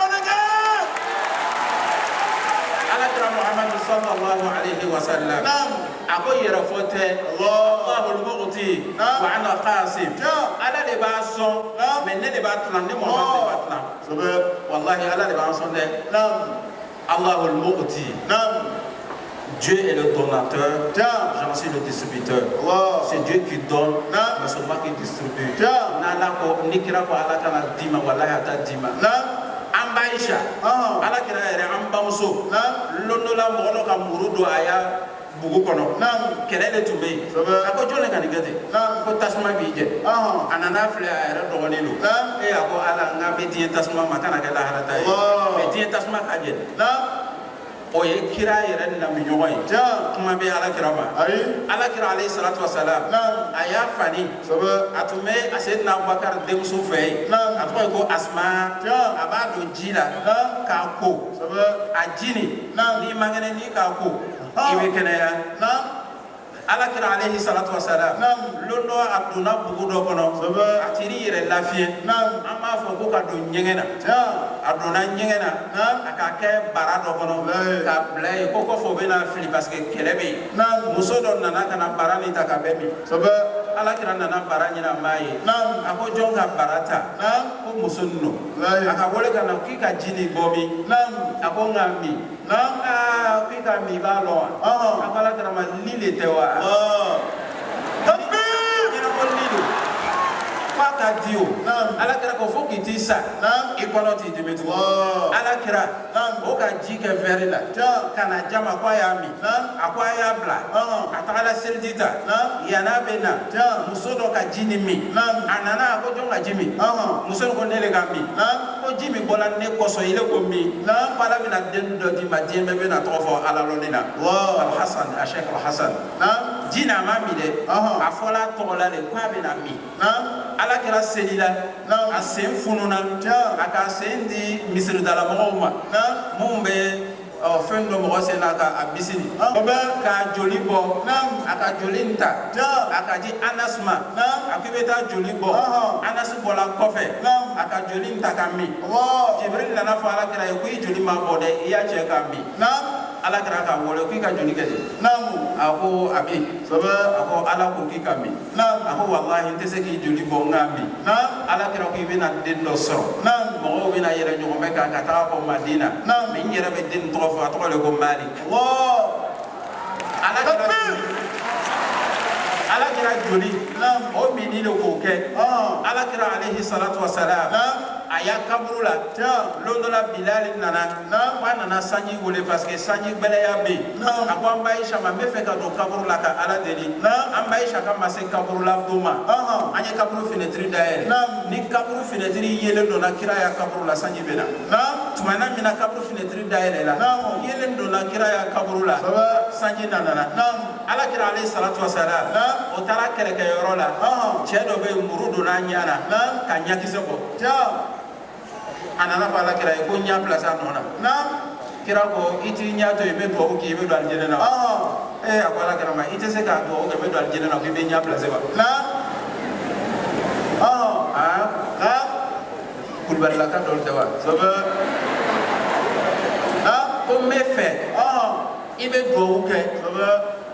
alakira Muhammadu sallallahu alayhi wa sallam a ko yɛrɛ fɔ tɛ Allahul mu'ti wa ana qasim ala de b'a sɔn mais ne de b'a tilan ne Muhammadu de b'a tilan wallahi ala de b'a sɔn dɛ Allahul mu'ti Dieu est le donateur, j'en suis le distributeur. C'est Dieu qui donne, mais c'est moi qui distribue. Nala ko nikira ko ala kana dima wallahi ata dima. Ambaisha, ala kira yɛrɛ an bamuso londo la mɔgɔ dɔ ka muru don a y'a bugu kɔnɔ kɛlɛ de tun bɛ yen a ko jɔn de ka nin kɛ ten ko tasuma b'i jɛ a nana filɛ a yɛrɛ dɔgɔnin don a ko ala n ka bɛ diɲɛ tasuma ma kana kɛ laharata ye mɛ diɲɛ tasuma ka jɛ o ye kira yɛrɛ namiɲɔgɔn ye kuma bɛ ala kira ma ala kira alayhi salatu wasalam a y'a fani a tun bɛ Seydina Abubakar denmuso fɛ yen a tɔgɔ ye ko Asma a b'a don ji la k'a ko a ji nin n'i man kɛnɛ n'i k'a ko i bɛ kɛnɛya ala kira alayhi salatu wasalam londo a donna bugu dɔ kɔnɔ a tiri yɛrɛ lafiya an b'a fɔ ko ka don ɲɛgɛn na a donna ɲɛgɛn na a ka kɛ bara dɔ kɔnɔ k'a bila yen ko kɔfɛ o bɛna fili parce que kɛlɛ bɛ yen muso dɔ nana ka na bara nin ta ka bɛɛ min ala kira nana bara ɲini a m'a ye a ko jɔn ka bara ta ko muso nin don a ka wele ka na k'i ka ji nin bɔ min a ko n ka min k'i ka min i b'a lɔn wa a ko ala kira ma li le tɛ wa k'a ka di o ala kira ko fo k'i t'i sa i kɔnɔ t'i dimi tugun ala kira o ka ji kɛ vɛri la ka na jama ko a y'a min a ko a y'a bila a tagala seliji ta yan'a bɛ na muso dɔ ka ji nin min a nana a ko jɔn ka ji min muso in ko ne le ka min ko ji min bɔra ne kɔsɔn i le ko min ko ala bɛna den dɔ d'i ma diɲɛ bɛɛ bɛna tɔgɔ fɔ ala lɔnni na Al-Hasan a Sheikh Al-Hasan ji n'a ma min dɛ a fɔla tɔgɔ la de ko a bɛna min ala kira selila a sen fununa a ka sen di misiridala mɔgɔw ma mun bɛ fɛn dɔ mɔgɔ sen na ka a bisiri k'a joli bɔ a ka joli ta a ka di Anas ma a k'i bɛ taa joli bɔ Anas bɔla kɔfɛ a ka joli ta ka min Jibril nana fɔ ala kira ye ko i joli ma bɔ dɛ i y'a cɛ ka min ala kira k'a wele k'i ka joli kɛ de a ko a bɛ a ko ala ko k'i ka min a ko wallahi n tɛ se k'i joli bɔ n k'a min ala kira ko i bɛna den dɔ sɔrɔ mɔgɔw bɛna yɛrɛ ɲɔgɔn bɛ kan ka taga fɔ Madina mɛ n yɛrɛ bɛ den tɔgɔ fɔ a tɔgɔ de ko Malik ala kira joli o mini de k'o kɛ ala kira alayhi salatu wasalam a y'a kaburu la londo la Bilal nana ko a nana sanji wele parce que sanji gbɛlɛya bɛ yen a ko an ba Aisha ma n bɛ fɛ ka don kaburu la ka ala deli an ba Aisha ka ma se kaburu la don ma an ye kaburu fenêtre dayɛlɛ ni kaburu fenêtre yelen donna kira ya kaburu la sanji bɛ na tumana min na kaburu fenêtre dayɛlɛ la yelen donna kira ya kaburu la sanji nana ala kira alayhi salatu wasalam o taara kɛlɛkɛyɔrɔ la cɛ dɔ bɛ yen muru donna a ɲɛ na ka ɲakisɛ bɔ a nana fɔ ala kira ye ko n ɲa place a nɔ na kira ko i t'i ɲa to yen i bɛ duwawu k'i bɛ don alijɛnɛ na a ko ala kira ma i tɛ se k'a duwawu kɛ i bɛ don alijɛnɛ na ko i bɛ ɲa place wa kulubalilaka dɔw tɛ wa ko n bɛ fɛ i bɛ duwawu kɛ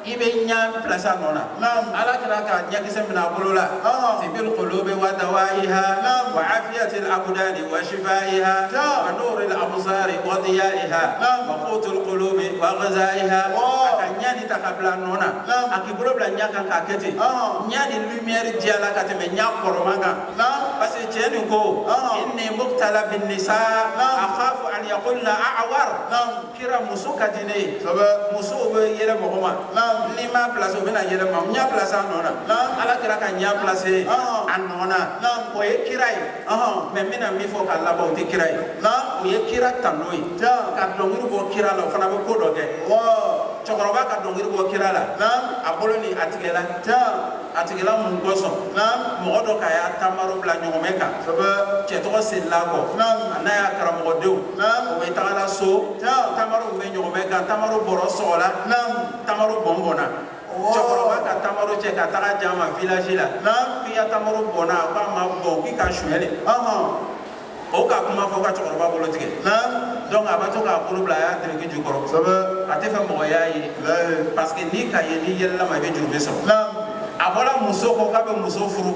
i bɛ ɲa place a nɔ na ala kira ka ɲakisɛ minɛ a bolo la tibil qulubi wa dawaiha wa afiyatil abdani wa shifaiha wa nuril absari wa diyaiha wa qutul qulubi wa ghazaiha a ka nyani ta kabla nona akibolo bla nyaka ka kete nyani lumière diala ka te me nya koromanga parce que tieni ko inni mubtala bin nisa akhafu an yaqulna a'war kira musuka dine musu be yele mogoma ni ma place be na yele ma nya place nona ala kira ka nya place anona o ye kirai me mina mi fo ka labo te kirai o ye kira tanoi ka donguru bo kira la fana be ko do ke chokoroba ka donguru bo kira la abolo ni atigela mun goso mo do ka ya tamaro bla nyome ka che to se lago na ya karamo do o be tagala so tamaro be nyome ka tamaro boro sola tamaro bombona chokoroba ka tamaro che ka taga jama village la ki ya tamaro bona ba ma bo ki ka shuele o ka kuma fo ka chokoroba bolo tige donc abato ka bolo bla ya de ki jukoro ate fa mo ya yi parce que ni ka ye ni yella ma be jurbe so abola muso ko ka be muso furu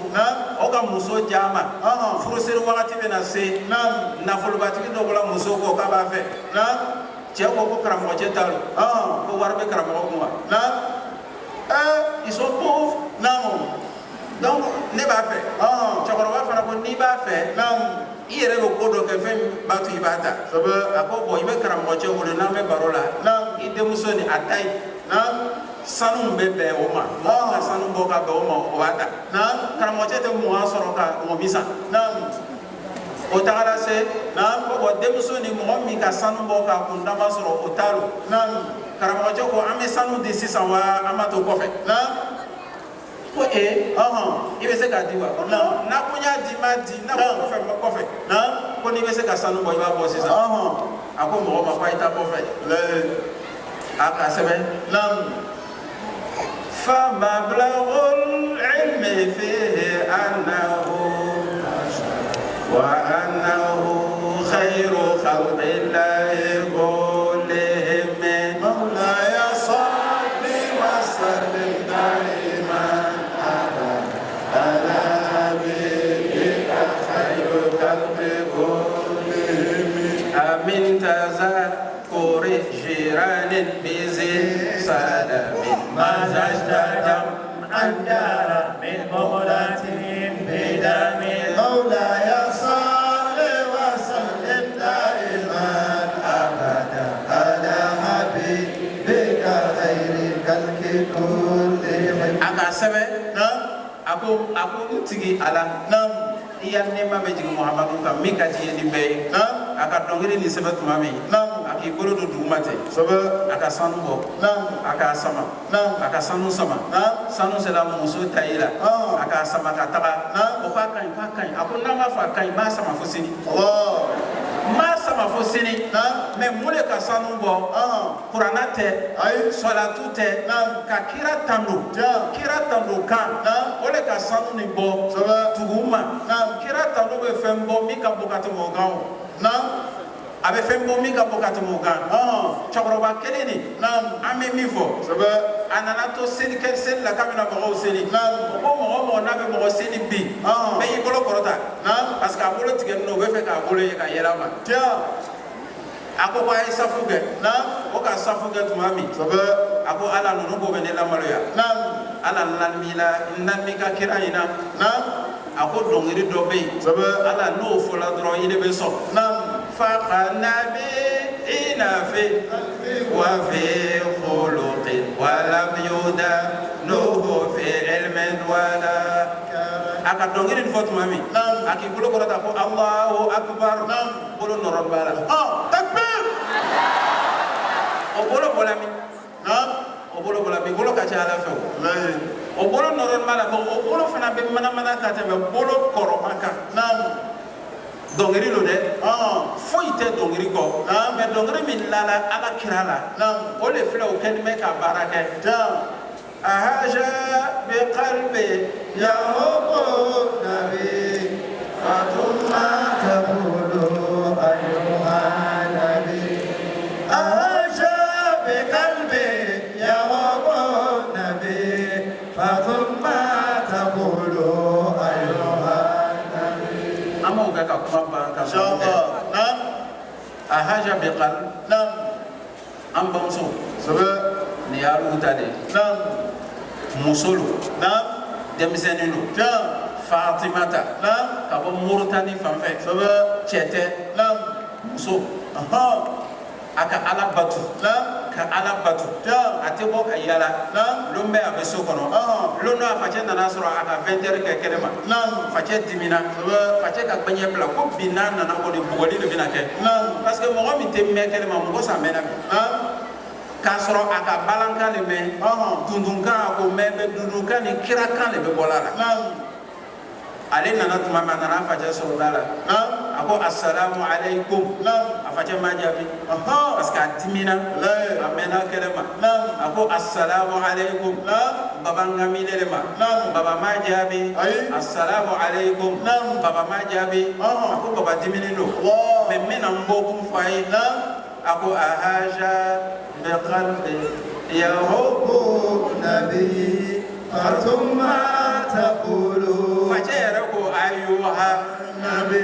o ka muso jama furu seri wakati be na se na fulu batiki do bola muso ko ka ba fe che ko karamo che talo ko warbe karamo ko wa ils sont pauvres donc ne ba fe chokoroba fana ko ni ba fe iyere go kodo ke fem batu ibata ako bo ibe karamo che wole na me barola ide muso ni atai sanu bebe oma ka sanu boka be oma o wata karamo che te mo asoro ka mo misa o tagala se ko de muso ni mo mi ka sanu boka ko ndama soro o talo karamo che ko ame sanu de sisa wa amato ko fe ko ibe se ka diwa na kunya di ma di na ko fe ko ni be se ka sanu boy ba bo sisa ako mo ma fa ita ko fe aka sebe فمبلغ العلم فيه أنه وأنه خير خلق الله كلهم مولاي صل وسلم دائما على حبيبك خير خلق كلهم أمن تذكر جيران بذي سلام ما زجت عن دار من مولاتهم بدم مولاي صل وسلم دائما ابدا على حبيبك خير الخلق كلهم اكا سبه aku tigi ala iya nema be jigi muhammadu ka mi ka ji ni be aka dongiri ni sebe tumami aki bolo do dugumate aka sanu bo aka sama aka sanu sama sanu sela muso tayila aka sama ka taga o ka kan aku nama fa kan ma sama fosini ma sama fosini me mule ka sanu bo qur'ana te salatu te ka kira tando kan ole ka sanu ni bo tuguma kira tando be fembo mi ka bokata mo gawo abe fembo mi ka bokata mo gan chokroba keleni ame mi fo anana to seni kel sen la kamina mo seni ko mo na be mo seni bi be yi bolo korota parce que abolo tigen no be fe ka bolo ye ka yelama ako ba isa fuge o ka safuge tumami ako ala no go be ne la maloya ala nan mi ka kira ina ako dongiri do be ala no fo la dro ile be so fa nabi ina fi wa fi khuluqin wa lam yuda no fi ilmin wala aka dongiri fo mami aki bulo ko ta ko Allahu akbar bulo noron bala takbir o bulo bolami o bulo ka cha ala fe o bolo noron mala bo o bolo fana be mana ka te be bolo koromaka dongiri lo de fo ite dongiri ko me dongiri min lala ala kirala o le fle o ken me ka barake ahaja bi qalbi ya hubbu nabi fatumma taqulu ayyuha nabi ahaja bi qalbi ya hubbu nabi fatumma taqulu ayyuha nabi amo ga ka kuma ka inshallah ahaja bi qalbi am bamso sabe ni alu tade musolo demsenino Fatimata kabo Mauritanie fanfɛ cɛtɛ muso aka ala batu ka ala batu ate bɔ ka yala lon bɛ a bɛ so kɔnɔ lon a facɛ nana sɔrɔ a ka 20 heures kɛ kɛnɛ ma facɛ dimina facɛ ka gbɛɲɛ bila ko bi n'a nana kɔni bugɔli de bɛna kɛ parce que mɔgɔ min tɛ mɛn kɛnɛ ma mɔgɔ san mɛnna bi k'a sɔrɔ a ka balankan de mɛn dundunkan a ko mɛn bɛ dundunkan ni kirakan de bɛ bɔla la ale nana tuma min a nana facɛ sɔrɔ da la a ko assalamu alaikum a facɛ ma jaabi parce que a dimina a mɛnna kɛnɛ ma a ko assalamu alaikum baba n kamile de ma baba ma jaabi assalamu alaikum baba ma jaabi a ko baba diminen don mɛ n bɛna n bɔ kun fɔ a ye a ko ahaja bɛ qalbi yahubu nabi fatuma taqulu facɛ yɛrɛ ko ayuha nabi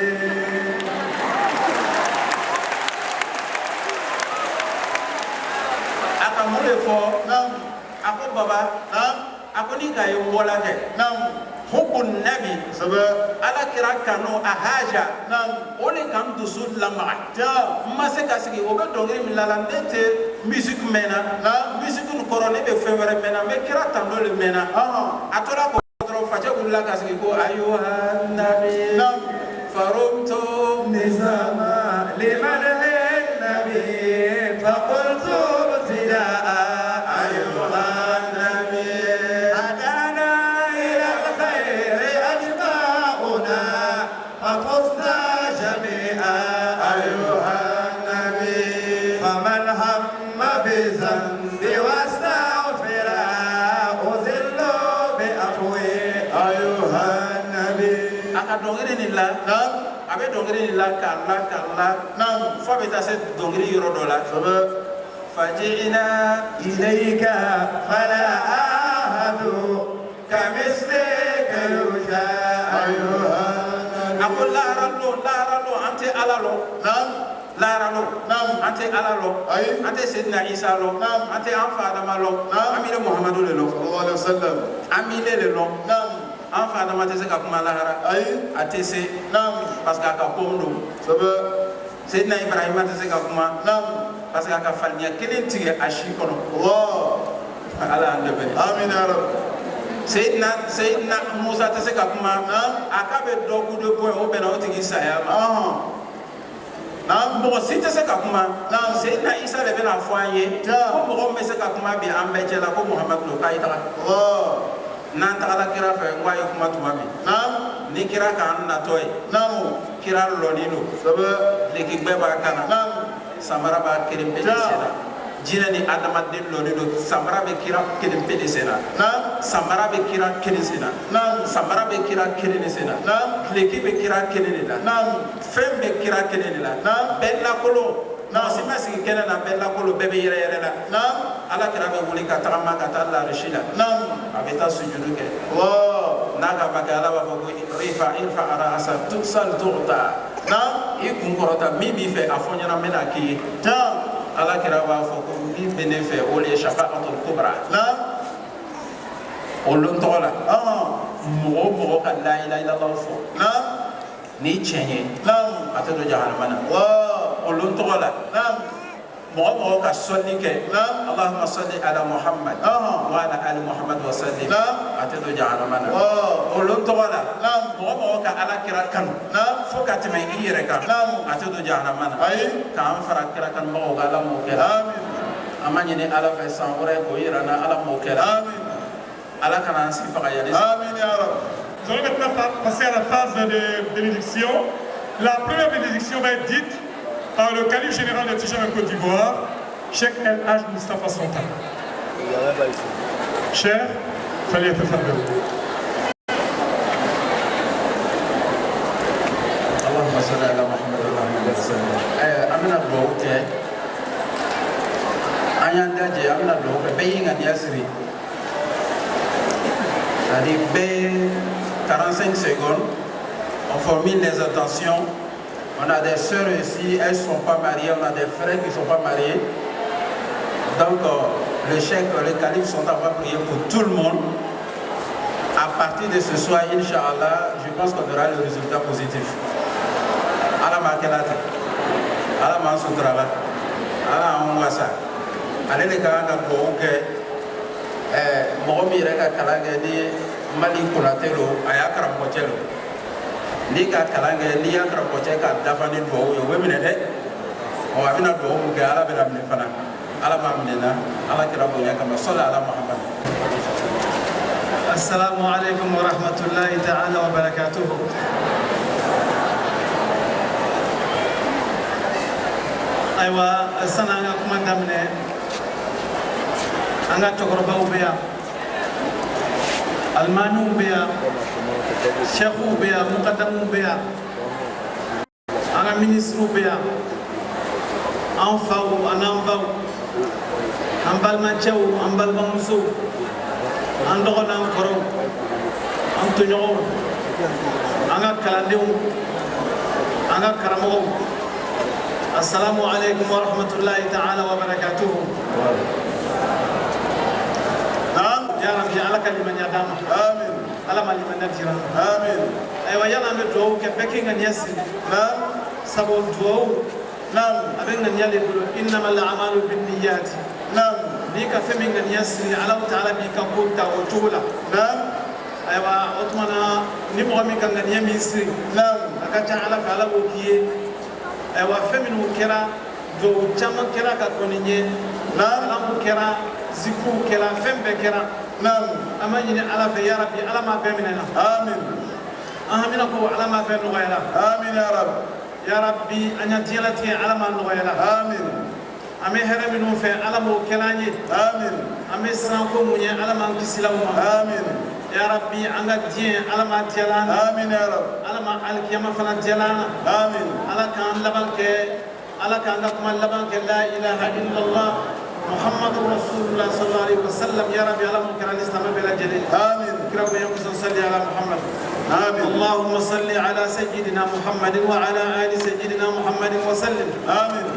a ka mun de fɔ a ko baba a ko ni k'a ye wɔla kɛ hubu nabi ala kira kanu ahaja o de kan dusu lamaga n ma se ka sigi o bɛ dɔnkili min la ne tɛ musique mɛnna musique nin kɔrɔ ne bɛ fɛn wɛrɛ mɛnna n bɛ kira tando le mɛnna a tora ko dɔrɔn facɛ wulila ka sigi ko ayuha nabi farumtu nizama liman nabi faqultu ibtidaa ayuha nabi adana ila alkhairi ajma'una fafuzna jami'a ayuha nabi faman hamma bizanbi wastaghfira uzillu bi afwi ayuha nabi aka dongere ni la a bɛ dɔnkili ni la k'a la fo a bɛ taa se dɔnkili yɔrɔ dɔ la fajina ilayka fala ahadu kamislika yusha ayuha a ko laharalo an tɛ ala lɔ laharalo an tɛ ala lɔ an tɛ Seydina Isa lɔ an tɛ an fa Adama lɔ an bɛ Muhamadu le lɔ an bɛ le lɔ an fa Adama tɛ se ka kuma lahara a tɛ se parce que a ka kom don Seydina Ibrahima tɛ se ka kuma parce que a ka falinya kelen tigɛ a si kɔnɔ ala y'an dɛmɛ amin ya rabi Seydina Musa tɛ se ka kuma a k'a bɛ dɔ coup de poing o bɛnna o tigi saya ma mɔgɔ si tɛ se ka kuma Seydina Isa de bɛna fɔ an ye ko mɔgɔ min bɛ se ka kuma bi an bɛɛ cɛla ko Muhamadu don k'a yi taga n'an tagala kira fɛ n ko a ye kuma tuma min ni kira k'an natɔ ye kira lɔni don lekibɛ b'a kan na samara b'a kelen pe de sen na jinɛ ni adamaden lɔni don samara bɛ kira kelen pe de sen na samara bɛ kira kelen sen na samara bɛ kira kelen de sen na leki bɛ kira kelen de la fɛn bɛ kira kelen de la bɛɛ lakolon mɔgɔ si ma sigi kɛnɛ na bɛɛ lakolon bɛɛ bɛ yɛrɛ yɛrɛ la ala kira bɛ wuli ka tagama ka taa larisi la a bɛ taa sujudu kɛ n'a ka ma kɛ ala b'a fɔ ko irfa ra'asa tuksal tu'ta i kun kɔrɔta min b'i fɛ a fɔ ɲɛna n bɛna k'i ye ala kira b'a fɔ ko min bɛ ne fɛ o de ye shafa'atul kubra o lon tɔgɔ la mɔgɔ o mɔgɔ ka la ilaha illallah fɔ ni tiɲɛ ye a tɛ don jahanama na o lon tɔgɔ la mɔgɔ mɔgɔ ka sɔnni kɛ Allahumma salli ala Muhammad wa ala ali Muhammad wa sallim a tɛ don jahanama na o lon tɔgɔ la mɔgɔ mɔgɔ ka ala kira kanu fo ka tɛmɛ i yɛrɛ kan a tɛ don jahanama na k'an fara kira kanubagaw ka ala m'o kɛra an ma ɲini ala fɛ san wɛrɛ k'o yira n na ala m'o kɛra ala kana an si faga yanni Nous allons maintenant passer à la phase de bénédiction. La première bénédiction va être dite par le calife général de Tijane en Côte d'Ivoire, Cheikh El Haj Moustapha Santa. Cher, fallait être fabuleux. Allahumma salli ala Muhammad wa ala sallam. Amina duwawu kɛ an y'an daje amina duwawu kɛ bɛɛ y'i ŋaniya siri c'est-à-dire bɛɛ 45 secondes on formule les attentions. On a des sœurs ici, elles ne sont pas mariées, on a des frères qui ne sont pas mariés. Donc, le cheikh, les califes sont à prier pour tout le monde. À partir de ce soir, Inch'Allah, je pense qu'on aura le résultat positif. Ala makelate, ala mansutrala, ala onwasa. Ale le kan ka duwawu kɛ mɔgɔ min yɛrɛ ka kalan kɛ ni Mali Konate lo a y'a karamɔgɔcɛ lo n'i ka kalan kɛ n'i y'a karamɔgɔcɛ ka dafa ni duwawu ye o bɛ minɛ dɛ a bɛna duwawu min kɛ ala bɛna minɛ fana ala b'a minɛ na ala kira bonya kama sɔli ala Muhammad. Assalamu alaikum wa rahmatullahi ta'ala wa barakatuhu. Aywa sana nga kuma daminɛ an ka cɛkɔrɔbaw bɛ yan alimamiw bɛ yan sɛkiw bɛ yan mukadamuw bɛ yan an ka minisiriw bɛ yan an faw an'an baw an balimacɛw an balimamusow an dɔgɔ n'an kɔrɔw an toɲɔgɔnw an ka kalandenw an ka karamɔgɔw assalamu alaikum wa rahmatullahi ta'ala wa barakatuhu. Naam ya rabbi ala kalimanya dama amin ala malimanya tira amin aywa yalla me do ke beke nga nyasi naam sabo do naam aben nga nyale bulo innamal a'malu binniyati naam ni ka femi nga nyasi ala ta'ala bi ka ko ta o tula naam aywa otmana ni mo mi kan nga nyami siri naam aka ta ala fa ala ko kiye aywa feminu kera do chama kera ka koninye naam amu kera zikru kera fembe kera naam amani ala fa ya rabbi ala ma bemina amin ahamina ko ala ma be no gayla amin ya rabbi anya tialati ala ma no gayla amin ame here minu fe ala mo kelanye amin ame san ko munye ala ma kisilaw amin ya rabbi anga dien ala ma tialana amin ya rab ala ma alkiyama fana tialana amin ala kan labal ke ala kan kuma labal ke la ilaha illallah muhammadur rasulullah sallallahu alaihi wasallam ya rabbi ala mun kiran islam bela jalil amin kirabu ya salli ala muhammad amin allahumma salli ala sayyidina muhammad wa ala ali sayyidina muhammad wa sallim amin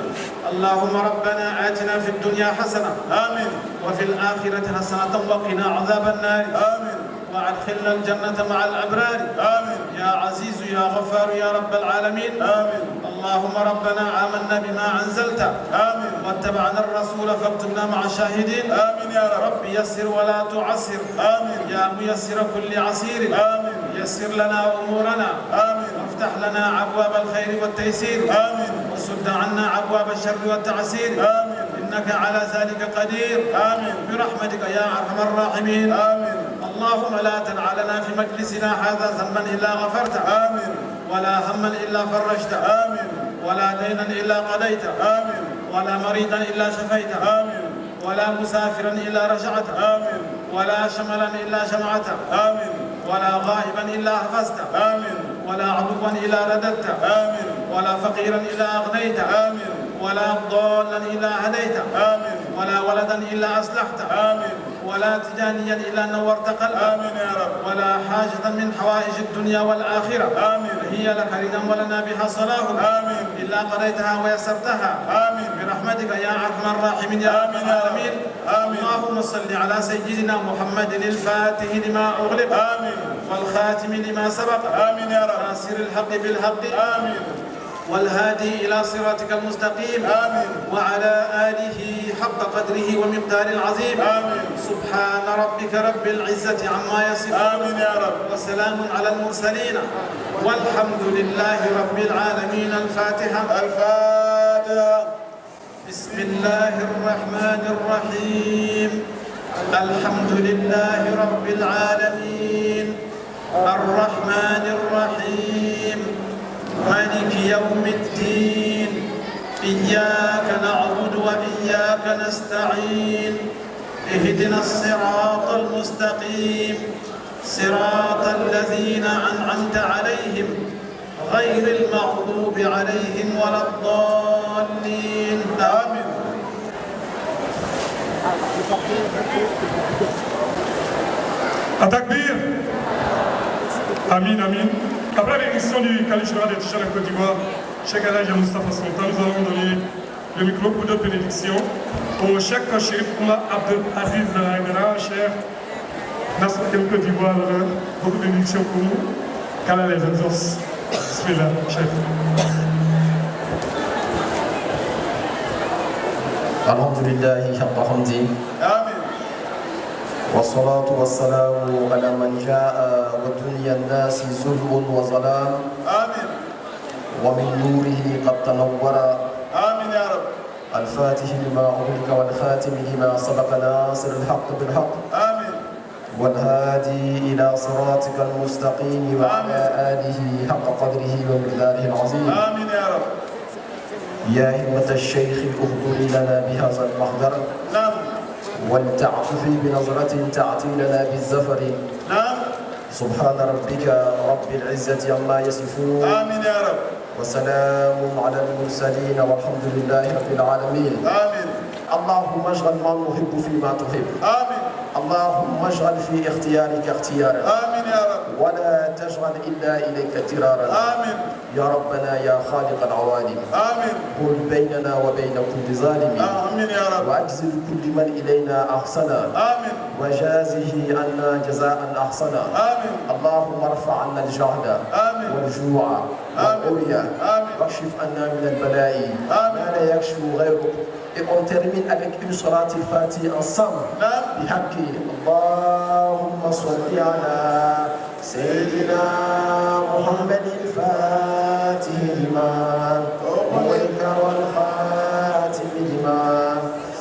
اللهم ربنا آتنا في الدنيا حسنة آمين وفي الآخرة حسنة وقنا عذاب النار آمين وادخلنا الجنة مع الأبرار آمين يا عزيز يا غفار يا رب العالمين آمين اللهم ربنا آمنا بما أنزلت آمين واتبعنا الرسول فاكتبنا مع الشاهدين آمين يا رب يسر ولا تعسر آمين يا ميسر كل عسير آمين يسر لنا أمورنا آمين وافتح لنا أبواب الخير والتيسير آمين وسد عنا أبواب الشر والتعسير آمين إنك على ذلك قدير آمين برحمتك يا أرحم الراحمين آمين اللهم لا تدع لنا في مجلسنا هذا ذنبا إلا غفرته آمين ولا هما إلا فرجته آمين ولا دينا إلا قضيته آمين ولا مريضا إلا شفيته آمين ولا مسافرا إلا رجعته آمين ولا شملا إلا جمعته آمين ولا غائبا إلا حفظته آمين ولا عدوا إلا رددته آمين ولا فقيرا إلا أغنيته آمين ولا ضالا إلا هديته آمين ولا ولدا إلا أصلحته آمين ولا تجانيا إلا نورت قلبه آمين يا رب ولا حاجة من حوائج الدنيا والآخرة آمين هي لك رضا ولنا بها صلاح آمين إلا قضيتها ويسرتها آمين برحمتك يا أرحم الراحمين يا رب العالمين آمين اللهم صل على سيدنا محمد الفاتح لما أغلق آمين والخاتم لما سبق آمين يا رب ناصر الحق بالحق آمين والهادي إلى صراطك المستقيم آمين وعلى آله حق قدره ومقدار العظيم آمين سبحان ربك رب العزة عما يصفون آمين يا رب وسلام على المرسلين والحمد لله رب العالمين. الفاتحة. بسم الله الرحمن الرحيم. الحمد لله رب العالمين الرحمن الرحيم مالك يوم الدين إياك نعبد وإياك نستعين اهدنا الصراط المستقيم صراط الذين أنعمت عليهم غير المغضوب عليهم ولا الضالين آمين. Takbir. Amin, amin. Après l'élection du calife général des Tchad en Côte d'Ivoire, Cheikh Alhaji Moustapha Sultan, nous allons donner le micro pour d'autres bénédictions. au Cheikh Chérif Oumar Abdel Aziz Aïdara, cher Nasser Côte d'Ivoire, beaucoup de bénédictions pour nous. qu'Allah les exauce. Bismillah, chef. Alhamdulillah, حق حمدي. آمين. والصلاة والسلام على من جاء ودنيا الناس زلء وظلام. آمين. ومن نوره قد تنور. آمين يا رب. الفاتح لما أغلق والخاتم لما سبق ناصر الحق بالحق. آمين. والهادي إلى صراطك المستقيم وعلى آله حق قدره ومقداره العظيم. آمين يا رب. يا همة الشيخ اهدري لنا بهذا المحضر. نعم. ولتعطفي بنظرة تعطي لنا بالزفر. نعم. سبحان ربك رب العزة عما يصفون. آمين يا رب. وسلام على المرسلين والحمد لله رب العالمين. آمين. اللهم اجعل ما نحب فيما تحب. آمين. اللهم اجعل في اختيارك اختيارا. آمين يا رب. ولا تجعل إلا إليك اضطرارا. آمين. يا ربنا يا خالق العوالم. آمين. قل بيننا وبين كل ظالم. آمين يا رب. وأجزل كل من إلينا أحسنا. آمين. وجازه عنا جزاء أحسنا. آمين. اللهم ارفع عنا الجهد. آمين. والجوع والعري. واكشف عنا من البلاء ما لا يكشف غيرك. Et on termine avec une salat al-Fatih ensemble. بحق اللهم صل على سيدنا محمد الفاتح لما أغلق والخاتم لما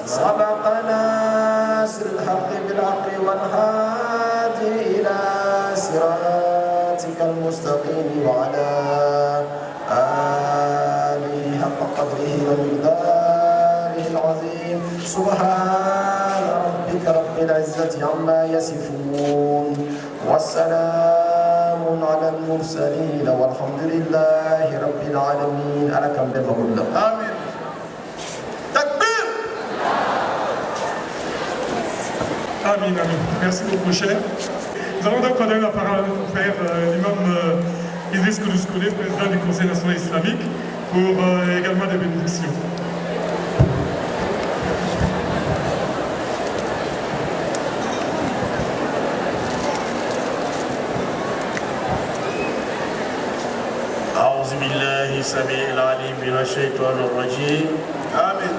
سبق ناصر الحق بالحق والهادي إلى صراطك المستقيم وعلى آله حق قدره ومقداره العظيم. سبحان ربك رب العزة عما يصفون والسلام على المرسلين والحمد لله رب العالمين. على كم بمقول آمين. Takbir. Amin, amin. Merci beaucoup, cher. Nous allons donc donner la parole à notre père, l'imam Idriss Koulouskoulé, président du Conseil national islamique, pour également des bénédictions. أعوذ بالله السميع العليم من الشيطان الرجيم. آمين.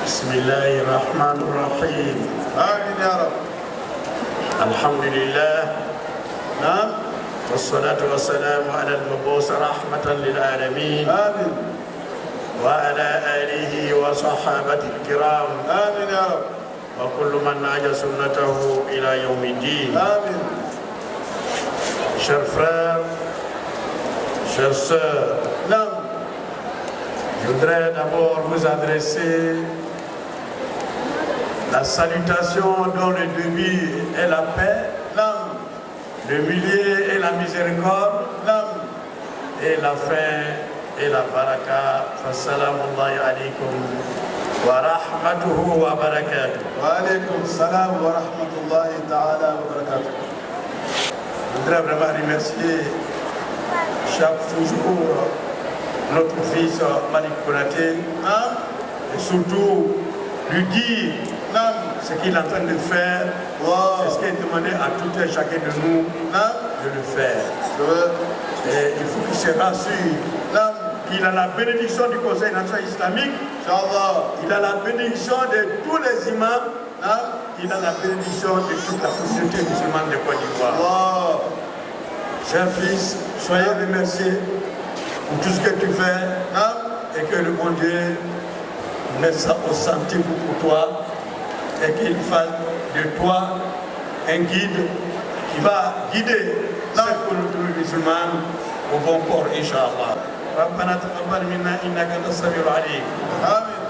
بسم الله الرحمن الرحيم. آمين يا رب. الحمد لله. نعم. والصلاة والسلام على المبعوث رحمة للعالمين. آمين. وعلى آله وصحابته الكرام. آمين يا رب. وكل من نهج سنته إلى يوم الدين. آمين. Chers frères, chères sœurs, je voudrais d'abord vous adresser la salutation dont le début est la paix, le milieu est la miséricorde, et la fin est la baraka. Fassalamullahi alaykum wa rahmatuhu wa barakatuh. Wa alaykum salam wa rahmatullahi ta'ala wa barakatuh. Je voudrais vraiment remercier chaque jour notre fils Malik Konaté, et surtout lui dire ce qu'il est en train de faire. C'est ce qui est demandé à tout et chacun de nous de le faire. Et il faut qu'il se rassure qu'il a la bénédiction du Conseil national islamique, il a la bénédiction de tous les imams, il a la bénédiction de toute la communauté musulmane de Côte d'Ivoire. Cher fils, soyez remerciés pour tout ce que tu fais et que le bon Dieu mette ça au centime pour toi et qu'il fasse de toi un guide qui va guider cette communauté musulmane au bon port, Inch'Allah. ربنا تقبل منا انك انت السميع العليم. امين.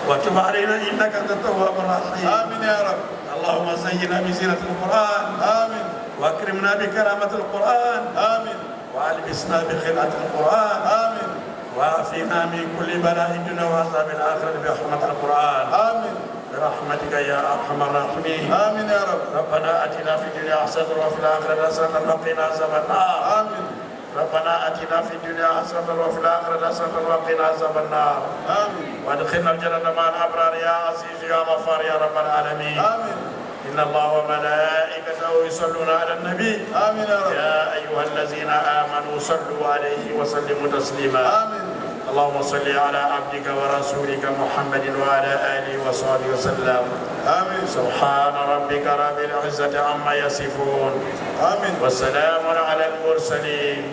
وتب علينا انك انت التواب الرحيم. امين يا رب. اللهم زينا بزينة القرآن. امين. واكرمنا بكرامة القرآن. امين. والبسنا بخلعة القرآن. امين. وعافنا من كل بلاء الدنيا وعذاب الآخرة برحمة القرآن. امين. برحمتك يا ارحم الراحمين. امين يا رب. ربنا اتنا في الدنيا حسنة وفي الآخرة حسنة وقنا عذاب النار. امين. ربنا آتنا في الدنيا حسنة وفي الآخرة حسنة وقنا عذاب النار آمين وادخلنا الجنة مع الأبرار يا عزيز يا غفار يا رب العالمين آمين إن الله وملائكته يصلون على النبي آمين يا أيها الذين آمنوا صلوا عليه وسلموا تسليما آمين اللهم صل على عبدك ورسولك محمد وعلى آله وصحبه وسلم آمين سبحان ربك رب العزة عما يصفون آمين والسلام على المرسلين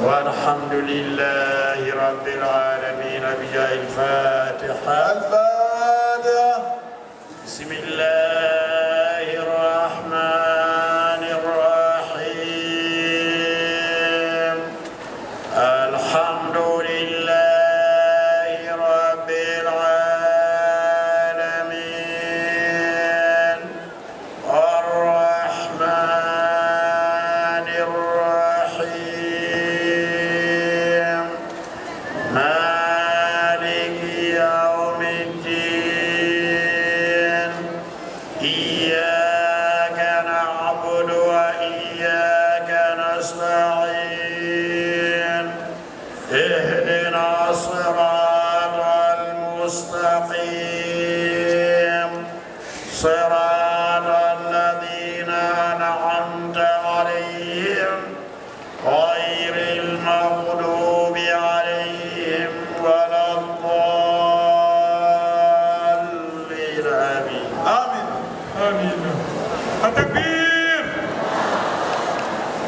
والحمد لله رب العالمين بجاه الفاتحة بسم الله الرحمن الرحيم الحمد لله رب العالمين الرحمن الرحيم مالك يوم الدين إياك نعبد وإياك نستعين اهدنا الصراط المستقيم صراط الذين أنعمت عليهم غير المغضوب عليهم ولا الضالين آمين آمين Amin. Atakbir.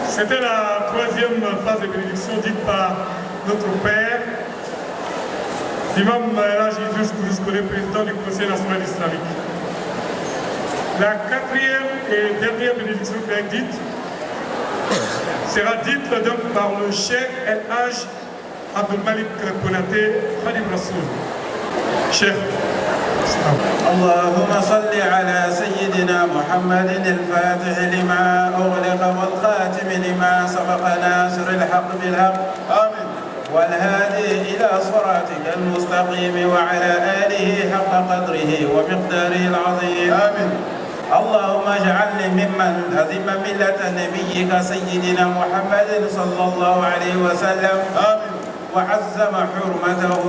C'était la troisième phase de bénédiction dite par notre Père, l'imam Elhaj Idriss Kourouss Kone, président du Conseil national islamique. La quatrième et dernière bénédiction qui est dite sera dite donc par le Cheikh Elhaj Abdul Malik Konaté, Khadim Rassoul. Cheikh. اللهم صل على سيدنا محمد الفاتح لما أغلق والخاتم لما سبق ناصر الحق بالحق آمين والهادي إلى صراطك المستقيم وعلى آله حق قدره ومقداره العظيم آمين اللهم اجعلني ممن هزم ملة نبيك سيدنا محمد صلى الله عليه وسلم آمين وعزم حرمته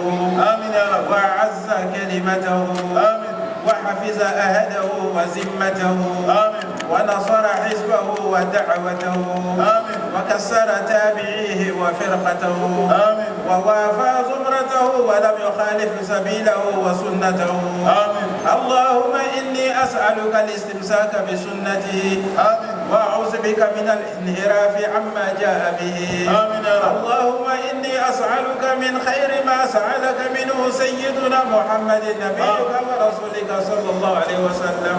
آمين يا رب وأعز كلمته آمين وحفظ أهده وذمته آمين ونصر حزبه ودعوته آمين وكسر تابعيه وفرقته آمين ووافى زمرته ولم يخالف سبيله وسنته آمين اللهم إني أسألك الاستمساك بسنته آمين وأعوذ بك من الانحراف عما جاء به آمين يا رب اللهم إني أسألك من خير ما سألك منه سيدنا محمد نبيك ورسولك صلى الله عليه وسلم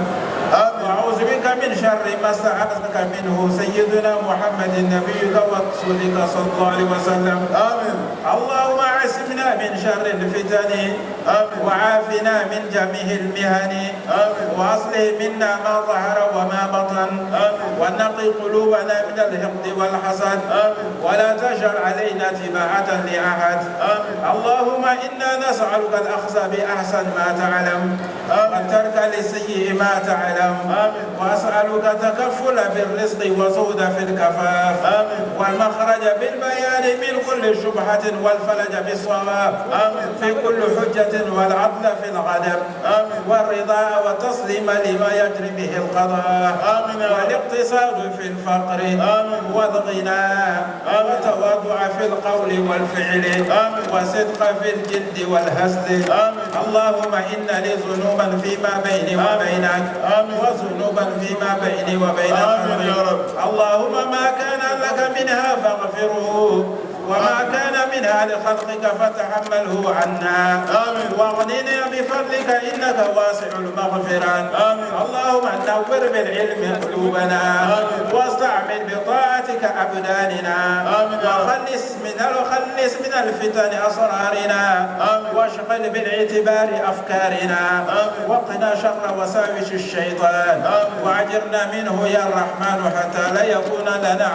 آمين وأعوذ بك من شر ما استعاذك منه سيدنا محمد نبيك ورسولك صلى الله عليه وسلم آمين اللهم اعصمنا من شر الفتن آمين وعافنا من جميع المهن آمين وأصلح منا ما ظهر وما بطن آمين ونقي قلوبنا من الحقد والحسد آمين ولا تجعل علينا تباعة لأحد آمين اللهم إنا نسألك الأخذ بأحسن ما تعلم والترك للسيء ما تعلم آمين وأسألك تكفل بالرزق وزود في الكفاف آمين والمخرج بالبيان من كل شبهة والفلج بالصواب آمين في كل حجة والعدل في الغدر آمين والرضا والتسليم لما يجري به القضاء آمين والاقتصاد في الفقر آمين والغنى والتواضع في القول والفعل آمين وصدق في الجد والهزل آمين اللهم إن لي ذنوبا فيما بيني وبينك آمين وذنوبا فيما بيني وبينك آمين يا رب اللهم ما كان لك منها فاغفره وما كان منها لخلقك فتحمله عنا آمين واغننا بفضلك إنك واسع المغفرة آمين اللهم نور بالعلم قلوبنا آمين واستعمل بطاعتك أبداننا آمين وخلص من الفتن أسرارنا آمين واشغل بالاعتبار أفكارنا آمين وقنا شر وساوس الشيطان آمين وأجرنا منه يا الرحمن حتى لا يكون لنا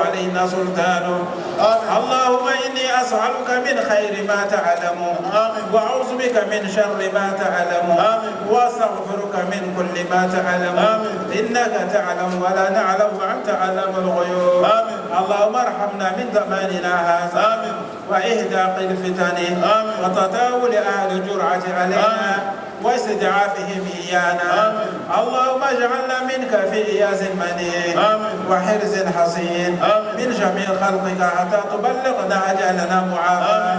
علينا سلطان آمين اللهم إني أسألك من خير ما تعلم آمين وأعوذ بك من شر ما تعلم آمين وأستغفرك من كل ما تعلم آمين إنك تعلم ولا نعلم وأنت علام الغيوب آمين اللهم ارحمنا من زماننا هذا وإهداق الفتن وتطاول أهل الجرعة علينا واستضعافهم إيانا اللهم اجعلنا منك في إياز منين وحرز حصين من جميع خلقك حتى تبلغنا أجلنا معافى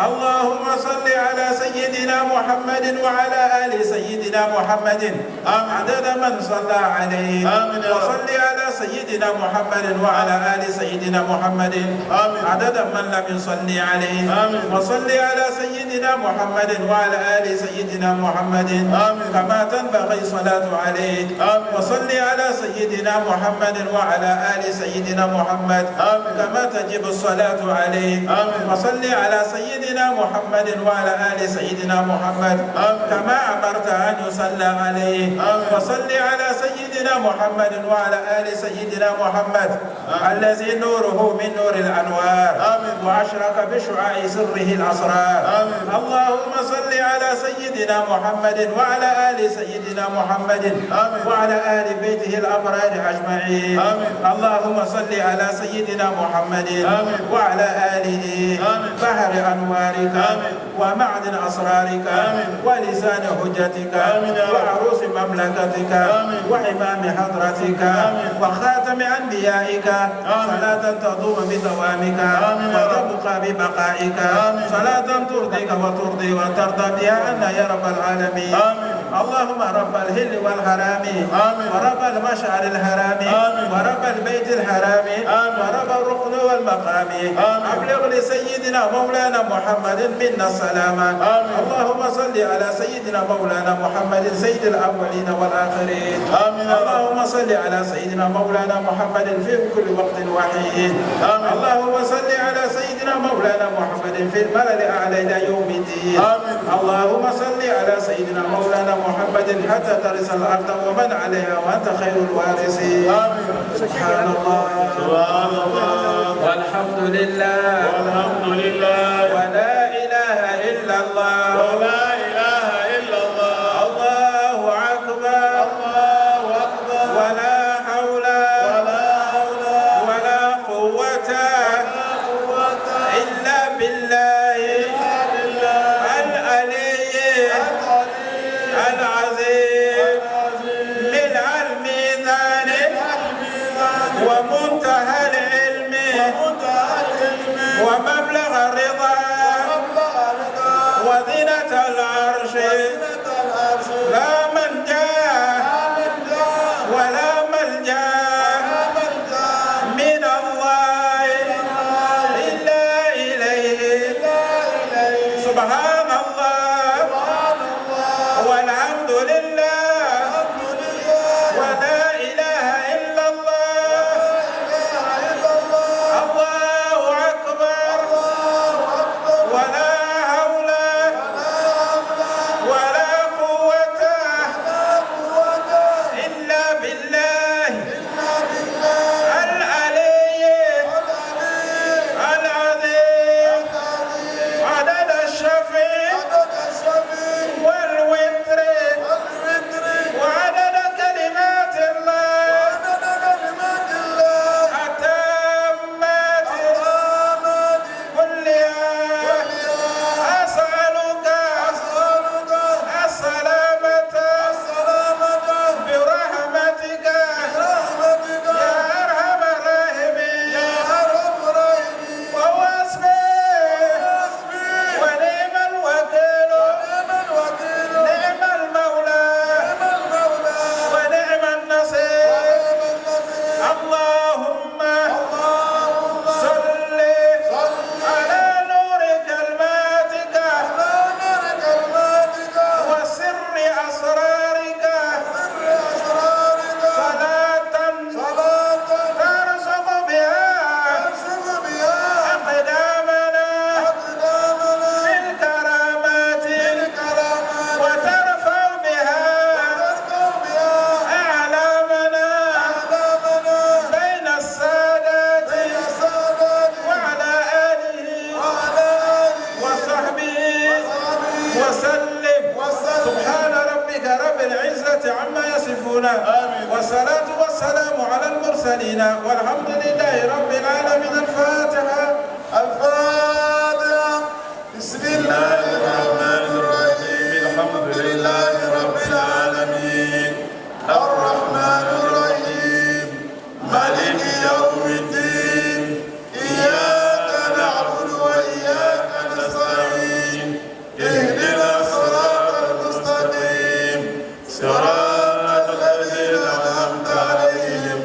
اللهم صل على سيدنا محمد وعلى آل سيدنا محمد عدد من صلى عليه وصل على سيدنا محمد وعلى آل سيدنا محمد عدد من لم يصلي عليه وصل على سيدنا محمد وعلى آل سيدنا محمد كما تنبغي صلاة عليه وصل على سيدنا محمد وعلى آل سيدنا محمد كما تجب الصلاة عليه وصل على سيدنا محمد وعلى آل سيدنا محمد كما أمرت أن يصلى عليه وصل على سيدنا محمد وعلى آل سيدنا محمد الذي نوره من نور الأنوار وأشرق بشعاع سره الأسرار اللهم صل على سيدنا محمد وعلى آل سيدنا محمد وعلى آل بيته الأبرار أجمعين اللهم صل على سيدنا محمد وعلى آله بحر أنوارك ومعدن أسرارك ولسان حجتك وعروس مملكتك وإمام حضرتك وخاتم أنبيائك صلاة تضوم بدوامك وتبقى ببقائك صلاة ترضيك وترضي وترضى بها أن يا رب العالمين اللهم رب الهل والحرام ورب المشعر الحرام ورب البيت الحرام ورب الركن والمقام أبلغ لسيدنا مولانا محمد منا السلام اللهم صل على سيدنا مولانا محمد سيد الأولين والآخرين اللهم صل على سيدنا مولانا محمد في كل وقت وحين اللهم صل على سيدنا مولانا محمد في الملأ الأعلى إلى يوم الدين اللهم صل على سيدنا مولانا محمد حتى ترث الأرض ومن عليها وأنت خير الوارثين سبحان الله والحمد لله ولا إله إلا الله الله أكبر ولا حول ولا قوة إلا بالله العلي العظيم ملء الميزان ومنتهى العلم ومبلغ الرضا وزنة العرش لا منجا ولا ملجا من الله إلا إليه سبحان الله والحمد لله ولا إله إلا الله الله أكبر ولا حول ولا قوة إلا بالله العلي العظيم عدد الشفيع والوتر وعدد كلمات الله التامات كلها أسألك السلامة برحمتك يا أرحم الراحمين وهو حسبي ونعم الوكيل نعم المولى ونعم النصير اللهم صل على نور كلماتك وسر أسرارك صلاة ترزق بها أقدامنا في الكرامات وترفع بها أعلامنا بين السادات وعلى آله وصحبه وسلم سبحان ربك رب العزة عما يصفون والصلاة والسلام والسلام على المرسلين والحمد لله رب العالمين. الفاتحة. الفاتحة. بسم الله الرحمن الرحيم. الحمد لله رب العالمين الرحمن الرحيم مالك يوم الدين إياك نعبد وإياك نستعين اهدنا الصراط المستقيم صراط الذين أنعمت عليهم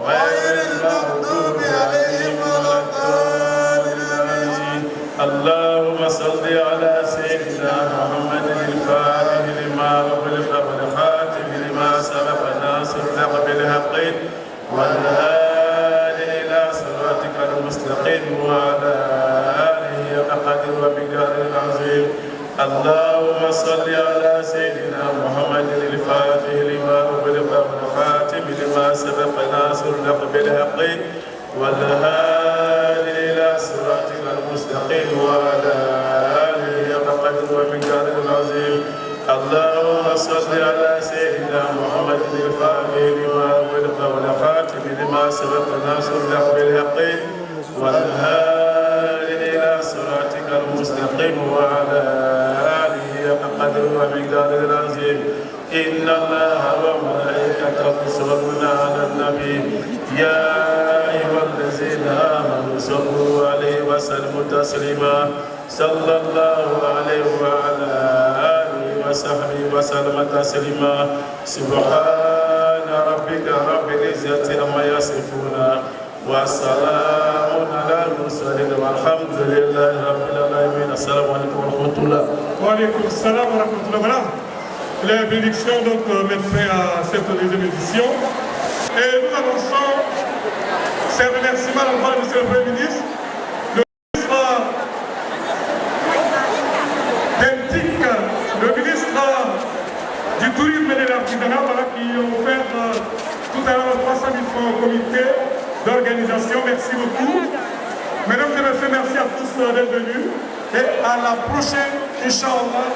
غير المغضوب عليهم ولا الضالين. اللهم صل على سيدنا محمد الفاتح لما أغلق والخاتم لما سبق ناصر الحق بالحق والهادي إلى صراطك المستقيم وعلى آله وقدر ومقدار العظيم. اللهم صل على سيدنا محمد الفاتح لما أغلق والخاتم لما سبق ناصر الحق بالحق والهادي إلى صراطك المستقيم وعلى آله وقدر ومقدار العظيم. اللهم صل على سيدنا محمد الفاتح لما أغلق والخاتم لما سبق ناصر الحق بالحق والهادي إلى صراطك المستقيم وعلى آله وقدر ومقدار العظيم. إن الله وملائكته يصلون على النبي يا أيها الذين آمنوا صلوا عليه وسلموا تسليما. صلى الله عليه وعلى آله وصحبه وسلم تسليما. سبحان ربك رب العزة عما يصفون والسلام على المرسلين والحمد لله رب العالمين. السلام عليكم ورحمة الله. وعليكم السلام ورحمة الله. Voilà. La bénédiction donc met fin à cette deuxième édition. Et nous annonçons ces remerciements à l'endroit de M. le Premier ministre, le ministre d'Intic, le ministre du Tourisme et de l'Artisanat, voilà, qui ont offert tout à l'heure 300 000 francs au comité d'organisation. Merci beaucoup. Mesdames et messieurs, merci à tous d'être venus. Et à la prochaine, Inch'Allah.